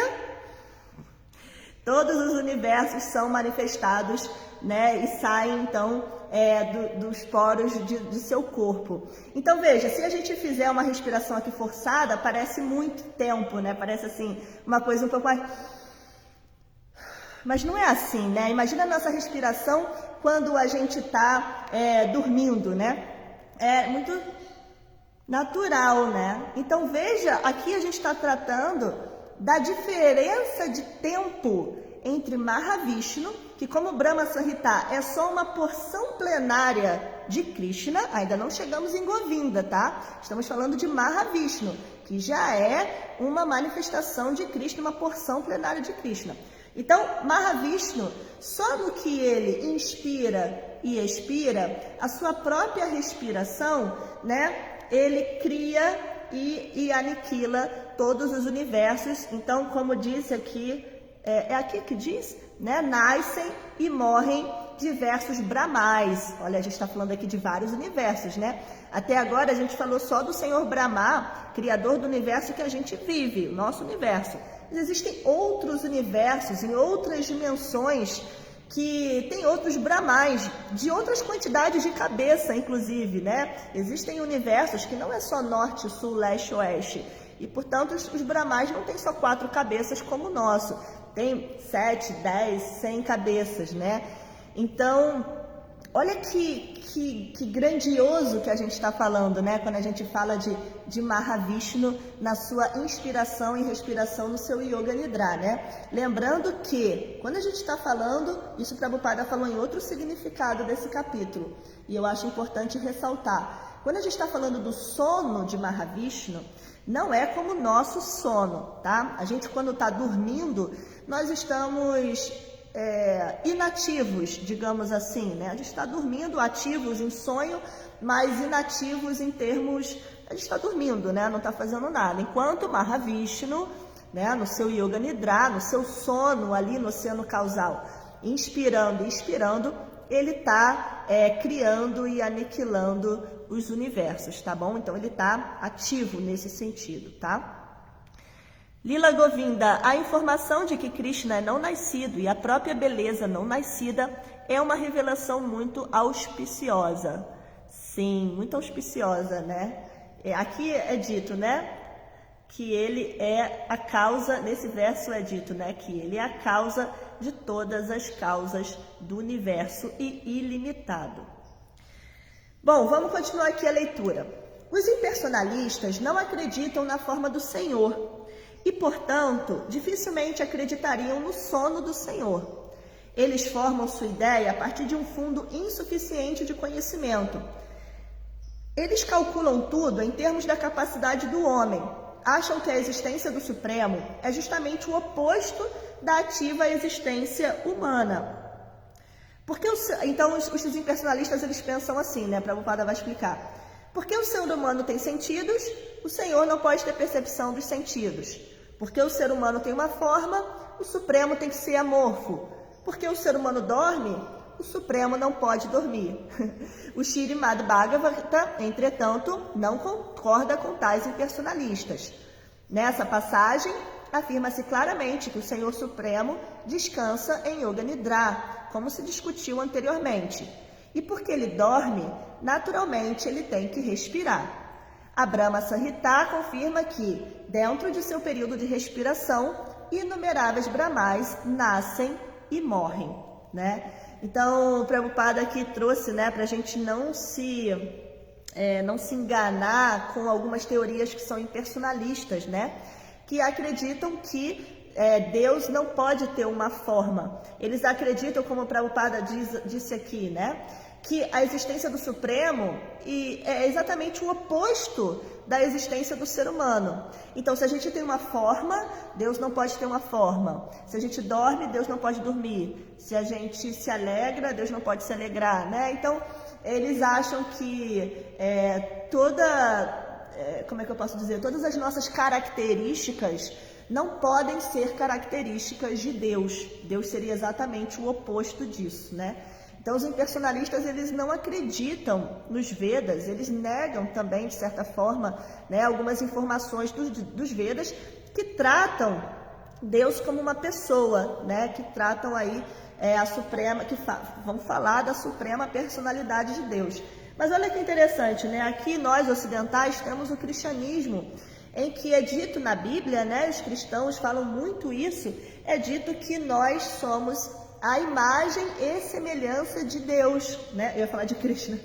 todos os universos são manifestados, e saem, então, dos poros de seu corpo. Então, veja, se a gente fizer uma respiração aqui forçada, parece muito tempo, Parece, assim, uma coisa um pouco mais... Mas não é assim, Imagina a nossa respiração quando a gente está dormindo, É muito natural, Então, veja, aqui a gente está tratando da diferença de tempo entre Mahavishnu, que como Brahma Samhita é só uma porção plenária de Krishna, ainda não chegamos em Govinda, tá? Estamos falando de Mahavishnu, que já é uma manifestação de Krishna, uma porção plenária de Krishna. Então, Mahavishnu, só no que ele inspira e expira, a sua própria respiração, ele cria e aniquila todos os universos. Então, como disse aqui, é aqui que diz, nascem e morrem diversos Brahmais. Olha, a gente está falando aqui de vários universos, Até agora a gente falou só do Senhor Brahma, criador do universo que a gente vive, o nosso universo. Mas existem outros universos, em outras dimensões, que tem outros Brahmais, de outras quantidades de cabeça, inclusive, Existem universos que não é só norte, sul, leste, oeste. E, portanto, os Brahmais não têm só 4 cabeças como o nosso. Tem 7, 10, 100 cabeças, Então, Olha que grandioso que a gente está falando, né? Quando a gente fala de Mahavishnu na sua inspiração e respiração no seu Yoga Nidra, né? Lembrando que, quando a gente está falando, isso Prabhupada falou em outro significado desse capítulo, e eu acho importante ressaltar. Quando a gente está falando do sono de Mahavishnu, não é como o nosso sono, tá? A gente, quando está dormindo, nós estamos inativos, digamos assim, né? A gente está dormindo, ativos em sonho, mas inativos em termos... A gente está dormindo, né? Não está fazendo nada. Enquanto Mahavishnu, né? No seu Yoga Nidra, no seu sono ali no oceano causal, inspirando e expirando, ele está criando e aniquilando os universos, tá bom? Então ele está ativo nesse sentido, tá? Lila Govinda, a informação de que Krishna é não nascido e a própria beleza não nascida é uma revelação muito auspiciosa. Sim, muito auspiciosa, né? Aqui é dito, né? Que ele é a causa, nesse verso é dito, né? Que ele é a causa de todas as causas do universo e ilimitado. Bom, vamos continuar aqui a leitura. Os impersonalistas não acreditam na forma do Senhor e, portanto, dificilmente acreditariam no sono do Senhor. Eles formam sua ideia a partir de um fundo insuficiente de conhecimento. Eles calculam tudo em termos da capacidade do homem. Acham que a existência do Supremo é justamente o oposto da ativa existência humana. Porque então, os impersonalistas, eles pensam assim, né? Prabhupada vai explicar. Porque o ser humano tem sentidos, o Senhor não pode ter percepção dos sentidos. Porque o ser humano tem uma forma, o Supremo tem que ser amorfo. Porque o ser humano dorme, o Supremo não pode dormir. O Śrīmad Bhagavata, entretanto, não concorda com tais impersonalistas. Nessa passagem, afirma-se claramente que o Senhor Supremo descansa em Yoga Nidra, como se discutiu anteriormente. E porque ele dorme, naturalmente ele tem que respirar. A Brahma Samhita confirma que, dentro de seu período de respiração, inumeráveis Brahmais nascem e morrem, né? Então, o Prabhupada aqui trouxe, né, para a gente não se enganar com algumas teorias que são impersonalistas, né? Que acreditam que Deus não pode ter uma forma. Eles acreditam, como o Prabhupada disse aqui, né? Que a existência do Supremo é exatamente o oposto da existência do ser humano. Então, se a gente tem uma forma, Deus não pode ter uma forma. Se a gente dorme, Deus não pode dormir. Se a gente se alegra, Deus não pode se alegrar, né? Então, eles acham que todas as nossas características não podem ser características de Deus. Deus seria exatamente o oposto disso, né? Então, os impersonalistas, eles não acreditam nos Vedas, eles negam também, de certa forma, né, algumas informações dos Vedas que tratam Deus como uma pessoa, né, que tratam aí a suprema, vão falar da suprema personalidade de Deus. Mas olha que interessante, né? Aqui nós ocidentais temos o cristianismo, em que é dito na Bíblia, né, os cristãos falam muito isso, é dito que nós somos a imagem e semelhança de Deus, né? Eu ia falar de Krishna,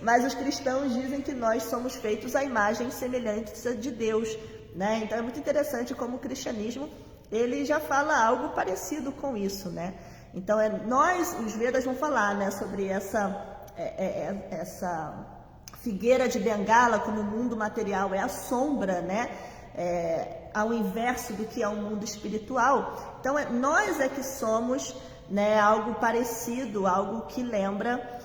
mas os cristãos dizem que nós somos feitos à imagem e semelhança de Deus, né? Então é muito interessante como o cristianismo, ele já fala algo parecido com isso, né? Então os Vedas vão falar, né, sobre essa figueira de Bengala, como o mundo material é a sombra, né? Ao inverso do que é o mundo espiritual. Então nós é que somos, né, algo parecido, algo que lembra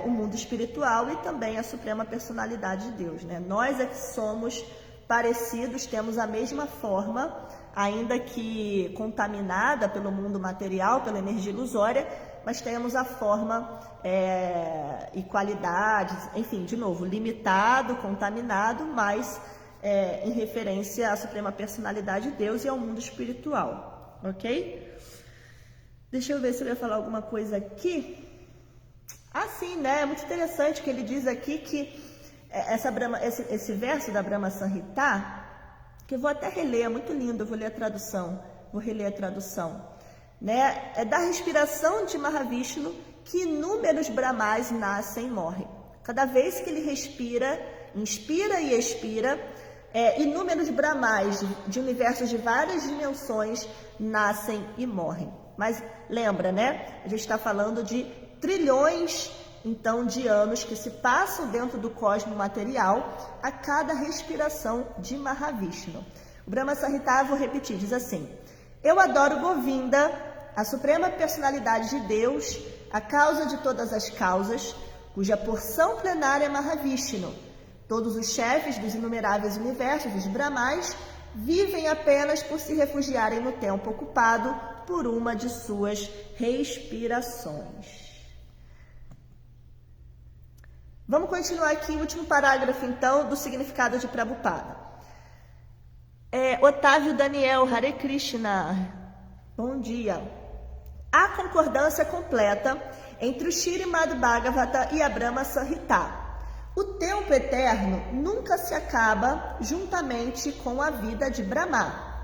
o mundo espiritual e também a suprema personalidade de Deus, né? Nós é que somos parecidos, temos a mesma forma, ainda que contaminada pelo mundo material, pela energia ilusória, mas temos a forma e qualidades, enfim, de novo, limitado, contaminado, mas em referência à suprema personalidade de Deus e ao mundo espiritual, ok? Deixa eu ver se eu ia falar alguma coisa aqui. Ah, sim, né? É muito interessante que ele diz aqui que esse verso da Brahma Samhita, que eu vou até reler, é muito lindo, eu vou ler a tradução, né? É da respiração de Mahavishnu que inúmeros Brahmas nascem e morrem. Cada vez que ele respira, inspira e expira, inúmeros Brahmas de universos de várias dimensões nascem e morrem. Mas lembra, né? A gente está falando de trilhões, então, de anos que se passam dentro do cosmos material a cada respiração de Mahavishnu. O Brahma Samhita, vou repetir, diz assim: eu adoro Govinda, a suprema personalidade de Deus, a causa de todas as causas, cuja porção plenária é Mahavishnu. Todos os chefes dos inumeráveis universos, os Brahmas, vivem apenas por se refugiarem no tempo ocupado por uma de suas respirações. Vamos continuar aqui o último parágrafo, então, do significado de Prabhupada. Otávio Daniel, Hare Krishna, bom dia. Há concordância completa entre o Śrīmad Bhagavata e a Brahma Samhita. O tempo eterno nunca se acaba juntamente com a vida de Brahma.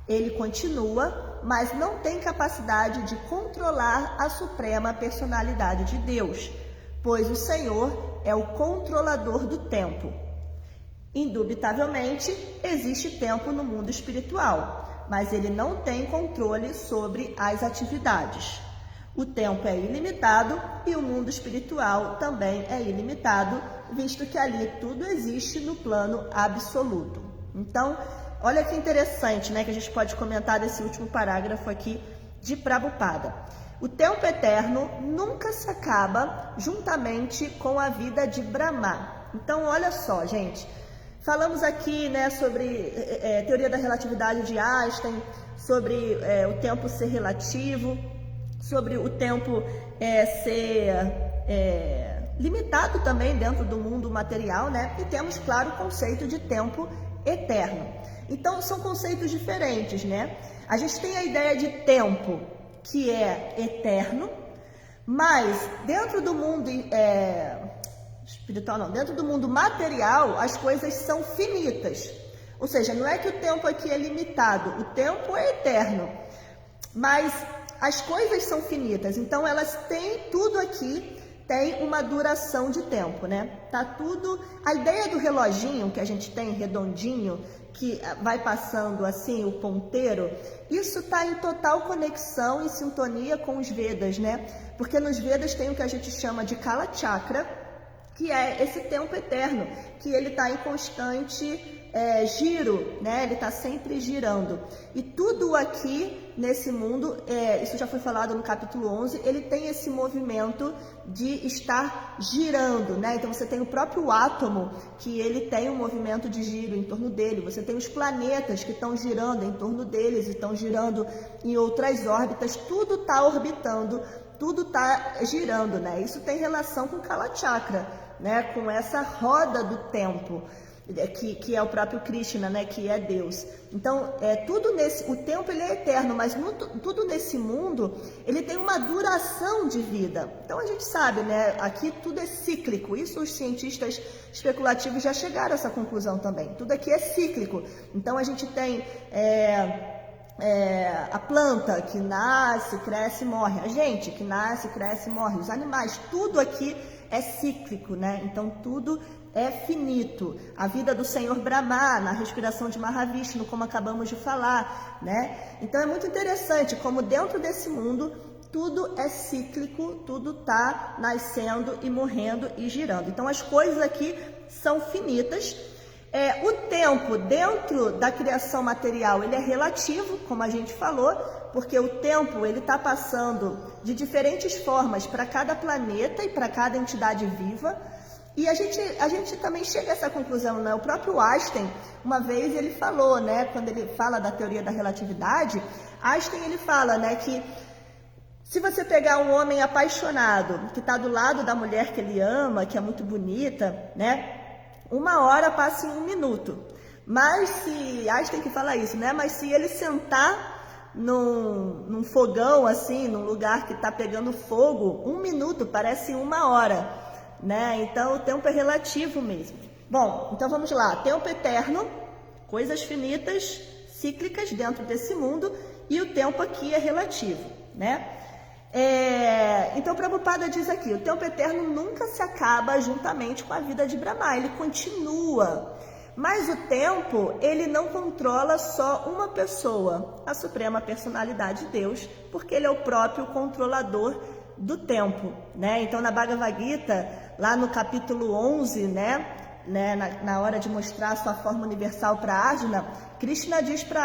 Ele continua, mas não tem capacidade de controlar a suprema personalidade de Deus, pois o Senhor é o controlador do tempo. Indubitavelmente, existe tempo no mundo espiritual, mas ele não tem controle sobre as atividades. O tempo é ilimitado e o mundo espiritual também é ilimitado, visto que ali tudo existe no plano absoluto. Então, olha que interessante, né, que a gente pode comentar desse último parágrafo aqui de Prabhupada. O tempo eterno nunca se acaba juntamente com a vida de Brahma. Então, olha só, gente, falamos aqui, né, sobre teoria da relatividade de Einstein, sobre o tempo ser relativo, sobre o tempo ser limitado também dentro do mundo material, né? E temos, claro, o conceito de tempo eterno. Então, são conceitos diferentes, né? A gente tem a ideia de tempo, que é eterno, mas dentro do mundo espiritual, não, dentro do mundo material, as coisas são finitas. Ou seja, não é que o tempo aqui é limitado, o tempo é eterno, mas as coisas são finitas, então elas têm, tudo aqui tem uma duração de tempo, né? Tá tudo, a ideia do reloginho que a gente tem redondinho, que vai passando assim o ponteiro, isso está em total conexão, em sintonia com os Vedas, né? Porque nos Vedas tem o que a gente chama de Kala Chakra, que é esse tempo eterno, que ele está em constante giro, né? Ele está sempre girando. E tudo aqui nesse mundo, isso já foi falado no capítulo 11, ele tem esse movimento de estar girando, né? Então você tem o próprio átomo, que ele tem um movimento de giro em torno dele. Você tem os planetas que estão girando em torno deles, estão girando em outras órbitas. Tudo está orbitando, tudo está girando, né? Isso tem relação com Kala Chakra, né? Com essa roda do tempo, que é o próprio Krishna, né? Que é Deus. Então, tudo o tempo ele é eterno, mas tudo nesse mundo, ele tem uma duração de vida. Então, a gente sabe, né? Aqui tudo é cíclico. Isso os cientistas especulativos já chegaram a essa conclusão também. Tudo aqui é cíclico. Então, a gente tem a planta que nasce, cresce e morre. A gente que nasce, cresce e morre. Os animais, tudo aqui é cíclico, né? Então, tudo é finito. A vida do Senhor Brahma, na respiração de Mahavishnu, como acabamos de falar, né? Então, é muito interessante como dentro desse mundo, tudo é cíclico, tudo está nascendo e morrendo e girando. Então, as coisas aqui são finitas. O tempo dentro da criação material, ele é relativo, como a gente falou, porque o tempo ele está passando de diferentes formas para cada planeta e para cada entidade viva. E a gente também chega a essa conclusão, né? O próprio Einstein, uma vez ele falou, né? Quando ele fala da teoria da relatividade, Einstein ele fala, né? Que se você pegar um homem apaixonado, que está do lado da mulher que ele ama, que é muito bonita, né? 1 hora passa em 1 minuto. Mas se, Einstein que fala isso, né? Mas se ele sentar num fogão, assim, num lugar que está pegando fogo, 1 minuto parece 1 hora, né? Então, o tempo é relativo mesmo. Bom, então vamos lá. Tempo eterno, coisas finitas, cíclicas dentro desse mundo, e o tempo aqui é relativo, né? Então, Prabhupada diz aqui, o tempo eterno nunca se acaba juntamente com a vida de Brahma, ele continua. Mas o tempo, ele não controla só uma pessoa, a Suprema Personalidade de Deus, porque ele é o próprio controlador do tempo, né? Então, na Bhagavad Gita, lá no capítulo 11, na hora de mostrar a sua forma universal para Arjuna, Krishna diz para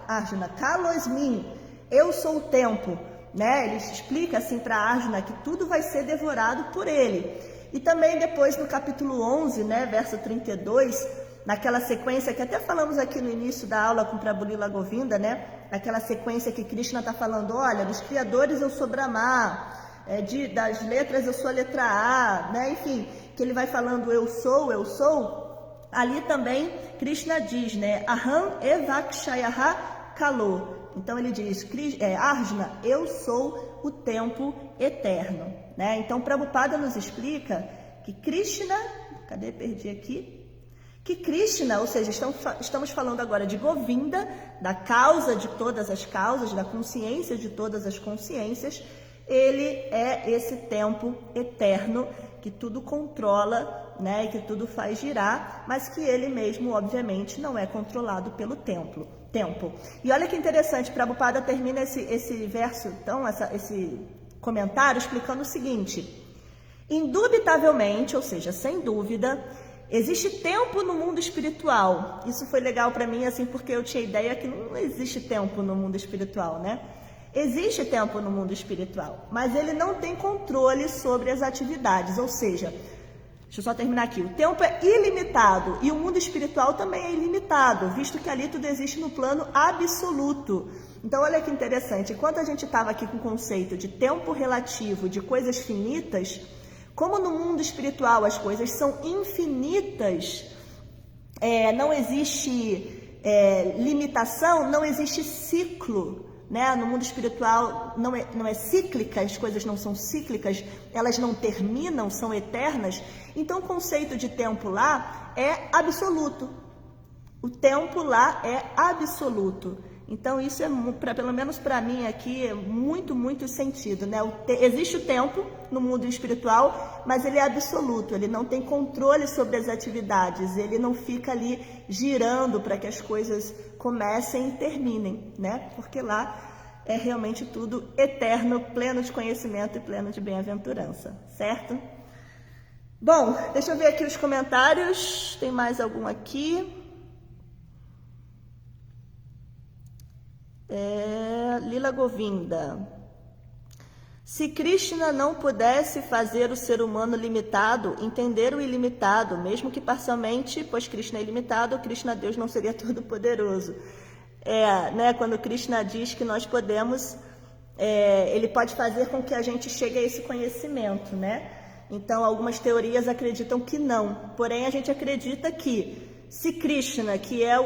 Arjuna, Kalosmin, eu sou o tempo, né? Ele explica assim para Arjuna que tudo vai ser devorado por ele. E também depois no capítulo 11, né, verso 32, naquela sequência que até falamos aqui no início da aula com Prabhu Lila Govinda, né? Aquela sequência que Krishna está falando, olha, dos criadores eu sou Brahma, das letras eu sou a letra A, né? Enfim, que ele vai falando eu sou. Ali também Krishna diz, né? Aham evakshayaha kalo. Então ele diz, Arjuna, eu sou o tempo eterno, né? Então Prabhupada nos explica que Krishna, perdi aqui. Que Krishna, ou seja, estamos falando agora de Govinda, da causa de todas as causas, da consciência de todas as consciências, ele é esse tempo eterno que tudo controla, né, e que tudo faz girar, mas que ele mesmo, obviamente, não é controlado pelo tempo. E olha que interessante, Prabhupada termina esse verso, então, esse comentário explicando o seguinte, indubitavelmente, ou seja, sem dúvida, existe tempo no mundo espiritual. Isso foi legal para mim, assim, porque eu tinha ideia que não existe tempo no mundo espiritual, né? Existe tempo no mundo espiritual, mas ele não tem controle sobre as atividades, ou seja, deixa eu só terminar aqui, o tempo é ilimitado e o mundo espiritual também é ilimitado, visto que ali tudo existe no plano absoluto. Então, olha que interessante, enquanto a gente estava aqui com o conceito de tempo relativo, de coisas finitas, como no mundo espiritual as coisas são infinitas, não existe limitação, não existe ciclo, né? No mundo espiritual não é cíclica, as coisas não são cíclicas, elas não terminam, são eternas. Então o conceito de tempo lá é absoluto. O tempo lá é absoluto. Então isso pelo menos para mim aqui, é muito sentido, né? Existe o tempo no mundo espiritual, mas ele é absoluto, ele não tem controle sobre as atividades, ele não fica ali girando para que as coisas comecem e terminem, né? Porque lá é realmente tudo eterno, pleno de conhecimento e pleno de bem-aventurança, certo? Bom, deixa eu ver aqui os comentários, tem mais algum aqui? Lila Govinda. Se Krishna não pudesse fazer o ser humano limitado entender o ilimitado, mesmo que parcialmente, pois Krishna é ilimitado, Krishna Deus não seria todo poderoso. Né, quando Krishna diz que nós podemos, ele pode fazer com que a gente chegue a esse conhecimento, né? Então algumas teorias acreditam que não, porém a gente acredita que se Krishna,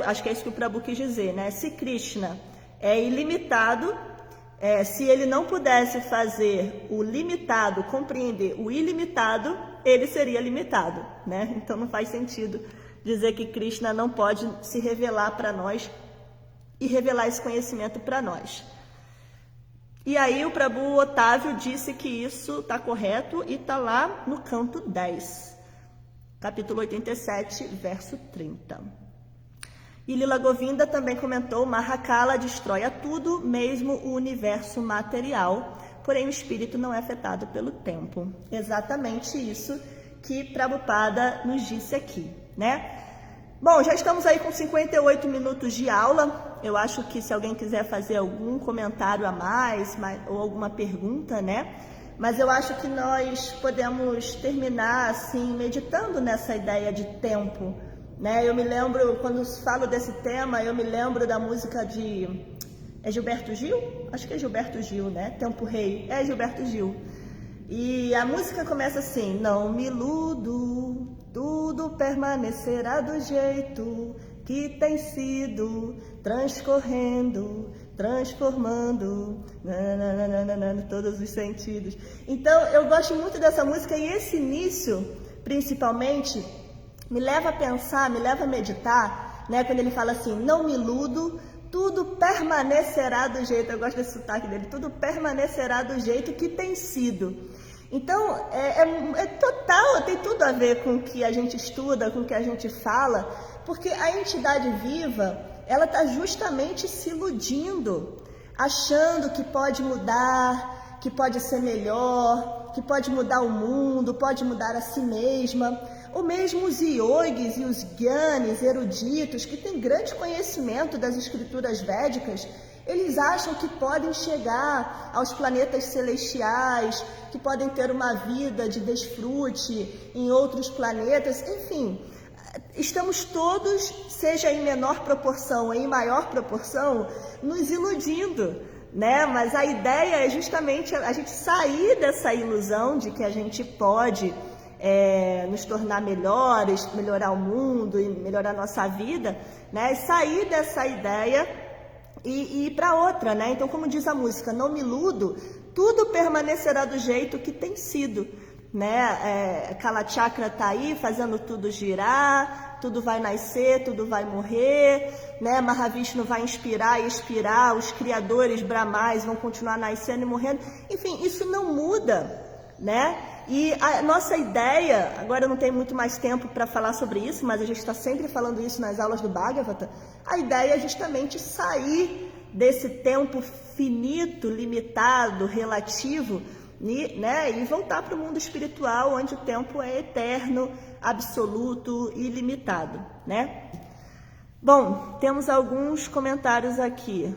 acho que é isso que o Prabhu quis dizer, né? Se Krishna é ilimitado, se ele não pudesse fazer o limitado compreender o ilimitado, ele seria limitado, né? Então não faz sentido dizer que Krishna não pode se revelar para nós e revelar esse conhecimento para nós. E aí o Prabhu Otávio disse que isso está correto e está lá no canto 10, capítulo 87, verso 30. E Lila Govinda também comentou, Mahakala destrói a tudo, mesmo o universo material, porém o espírito não é afetado pelo tempo. Exatamente isso que Prabhupada nos disse aqui, né? Bom, já estamos aí com 58 minutos de aula. Eu acho que se alguém quiser fazer algum comentário a mais ou alguma pergunta, né? Mas eu acho que nós podemos terminar assim, meditando nessa ideia de tempo, né? Eu me lembro, quando falo desse tema, eu me lembro da música de... É Gilberto Gil? Acho que é Gilberto Gil, né? Tempo Rei. É Gilberto Gil. E a música começa assim, não me iludo, tudo permanecerá do jeito que tem sido, transcorrendo, transformando, todos os sentidos. Então, eu gosto muito dessa música e esse início, principalmente, me leva a pensar, me leva a meditar, né? Quando ele fala assim, não me iludo, tudo permanecerá do jeito, eu gosto desse sotaque dele, tudo permanecerá do jeito que tem sido. Então, é total, tem tudo a ver com o que a gente estuda, com o que a gente fala, porque a entidade viva, ela está justamente se iludindo, achando que pode mudar, que pode ser melhor, que pode mudar o mundo, pode mudar a si mesma. Ou mesmo os yogis e os gyanis eruditos, que têm grande conhecimento das escrituras védicas, eles acham que podem chegar aos planetas celestiais, que podem ter uma vida de desfrute em outros planetas, enfim. Estamos todos, seja em menor proporção ou em maior proporção, nos iludindo, né? Mas a ideia é justamente a gente sair dessa ilusão de que a gente pode nos tornar melhores, melhorar o mundo e melhorar a nossa vida, né? Sair dessa ideia e ir para outra, né? Então, como diz a música, não me iludo, tudo permanecerá do jeito que tem sido, né? Kala Chakra está aí fazendo tudo girar, tudo vai nascer, tudo vai morrer, né? Mahavishnu vai inspirar e expirar, os criadores brahmais vão continuar nascendo e morrendo, enfim, isso não muda, né? E a nossa ideia, agora eu não tenho muito mais tempo para falar sobre isso, mas a gente está sempre falando isso nas aulas do Bhagavata, a ideia é justamente sair desse tempo finito, limitado, relativo, né, e voltar para o mundo espiritual, onde o tempo é eterno, absoluto e ilimitado, né? Bom, temos alguns comentários aqui.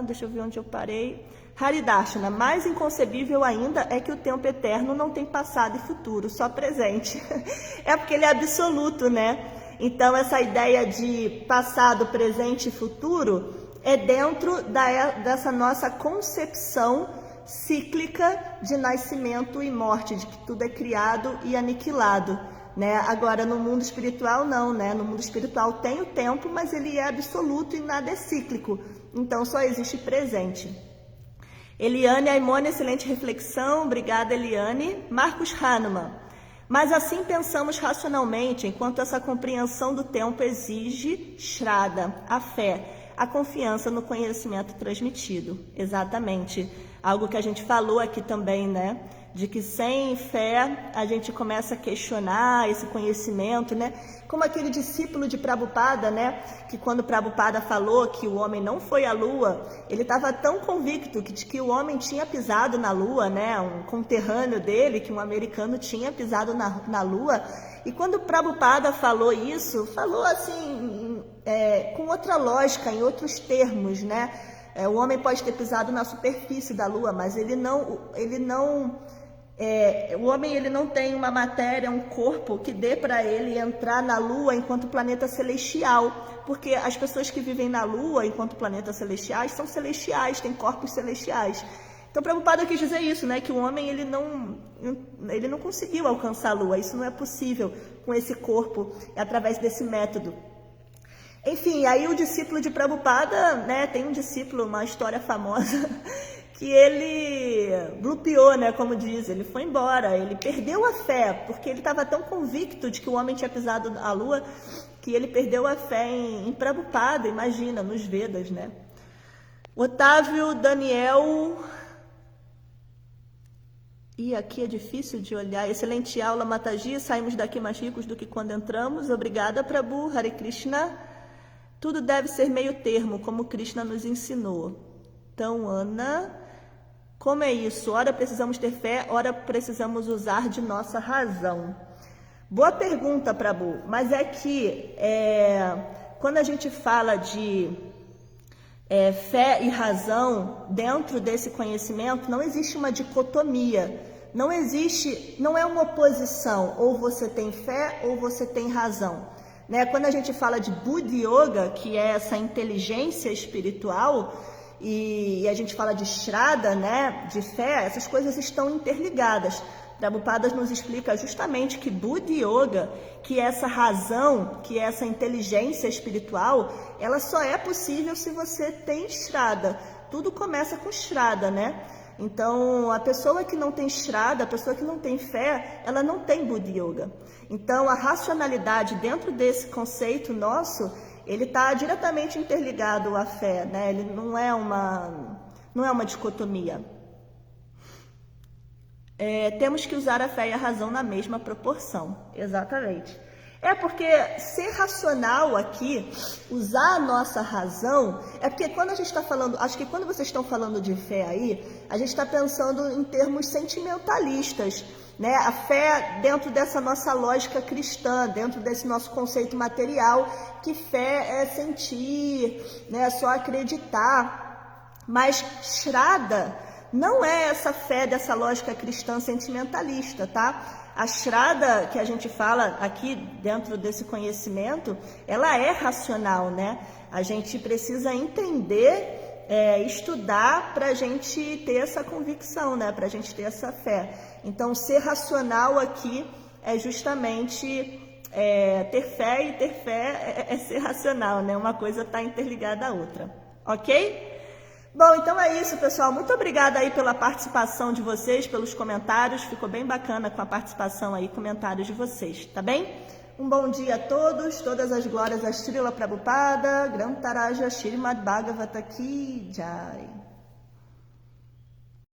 Deixa eu ver onde eu parei. Haridarshana, mais inconcebível ainda é que o tempo eterno não tem passado e futuro, só presente. É porque ele é absoluto, né? Então, essa ideia de passado, presente e futuro é dentro dessa nossa concepção cíclica de nascimento e morte, de que tudo é criado e aniquilado, né? Agora, no mundo espiritual, não, né? No mundo espiritual tem o tempo, mas ele é absoluto e nada é cíclico. Então, só existe presente. Eliane Aimone, excelente reflexão. Obrigada, Eliane. Marcos Hanuman. Mas assim pensamos racionalmente, enquanto essa compreensão do tempo exige Shraddha, a fé, a confiança no conhecimento transmitido. Exatamente. Algo que a gente falou aqui também, né? De que sem fé a gente começa a questionar esse conhecimento, né? Como aquele discípulo de Prabhupada, né? Que quando Prabhupada falou que o homem não foi à Lua, ele estava tão convicto de que o homem tinha pisado na Lua, né? Um conterrâneo dele, que um americano tinha pisado na Lua. E quando Prabhupada falou isso, falou assim, com outra lógica, em outros termos, né? O homem pode ter pisado na superfície da Lua, mas o homem ele não tem uma matéria, um corpo que dê para ele entrar na Lua enquanto planeta celestial, porque as pessoas que vivem na Lua enquanto planetas celestiais são celestiais, têm corpos celestiais. Então, Prabhupada quis dizer isso, né? Que o homem ele não conseguiu alcançar a Lua, isso não é possível com esse corpo, através desse método. Enfim, aí o discípulo de Prabhupada, né? Tem um discípulo, uma história famosa, que ele blupiou, né, como diz, ele foi embora, ele perdeu a fé, porque ele estava tão convicto de que o homem tinha pisado na Lua, que ele perdeu a fé em Prabhupada, imagina, nos Vedas, né. Otávio Daniel, e aqui é difícil de olhar, excelente aula, Mataji, saímos daqui mais ricos do que quando entramos, obrigada, Prabhu, Hare Krishna, tudo deve ser meio termo, como Krishna nos ensinou. Então, Ana, como é isso? Ora precisamos ter fé, ora precisamos usar de nossa razão. Boa pergunta, Prabhu, mas é que quando a gente fala de fé e razão, dentro desse conhecimento, não existe uma dicotomia, não é uma oposição, ou você tem fé ou você tem razão. Né? Quando a gente fala de Buddha Yoga, que é essa inteligência espiritual, e a gente fala de Shraddha, né, de fé, essas coisas estão interligadas. Prabhupada nos explica justamente que Buddha Yoga, que essa razão, que essa inteligência espiritual, ela só é possível se você tem Shraddha. Tudo começa com Shraddha, né? Então, a pessoa que não tem Shraddha, a pessoa que não tem fé, ela não tem Buddha Yoga. Então, a racionalidade dentro desse conceito nosso, ele está diretamente interligado à fé, né? Ele não é uma dicotomia. Temos que usar a fé e a razão na mesma proporção. Exatamente. Porque ser racional aqui, usar a nossa razão, porque quando a gente está falando, acho que quando vocês estão falando de fé aí, a gente está pensando em termos sentimentalistas, né? A fé dentro dessa nossa lógica cristã, dentro desse nosso conceito material, que fé é sentir, né? É só acreditar. Mas Shraddha não é essa fé dessa lógica cristã sentimentalista, tá? A Shraddha que a gente fala aqui dentro desse conhecimento, ela é racional, né? A gente precisa entender, estudar para a gente ter essa convicção, né? Para a gente ter essa fé. Então, ser racional aqui é justamente ter fé, e ter fé é ser racional, né? Uma coisa está interligada à outra, ok? Bom, então é isso, pessoal. Muito obrigada aí pela participação de vocês, pelos comentários. Ficou bem bacana com a participação aí, comentários de vocês, tá bem? Um bom dia a todos, todas as glórias a Srila Prabhupada, Granth Taraja Srimad Bhagavata Ki Jai.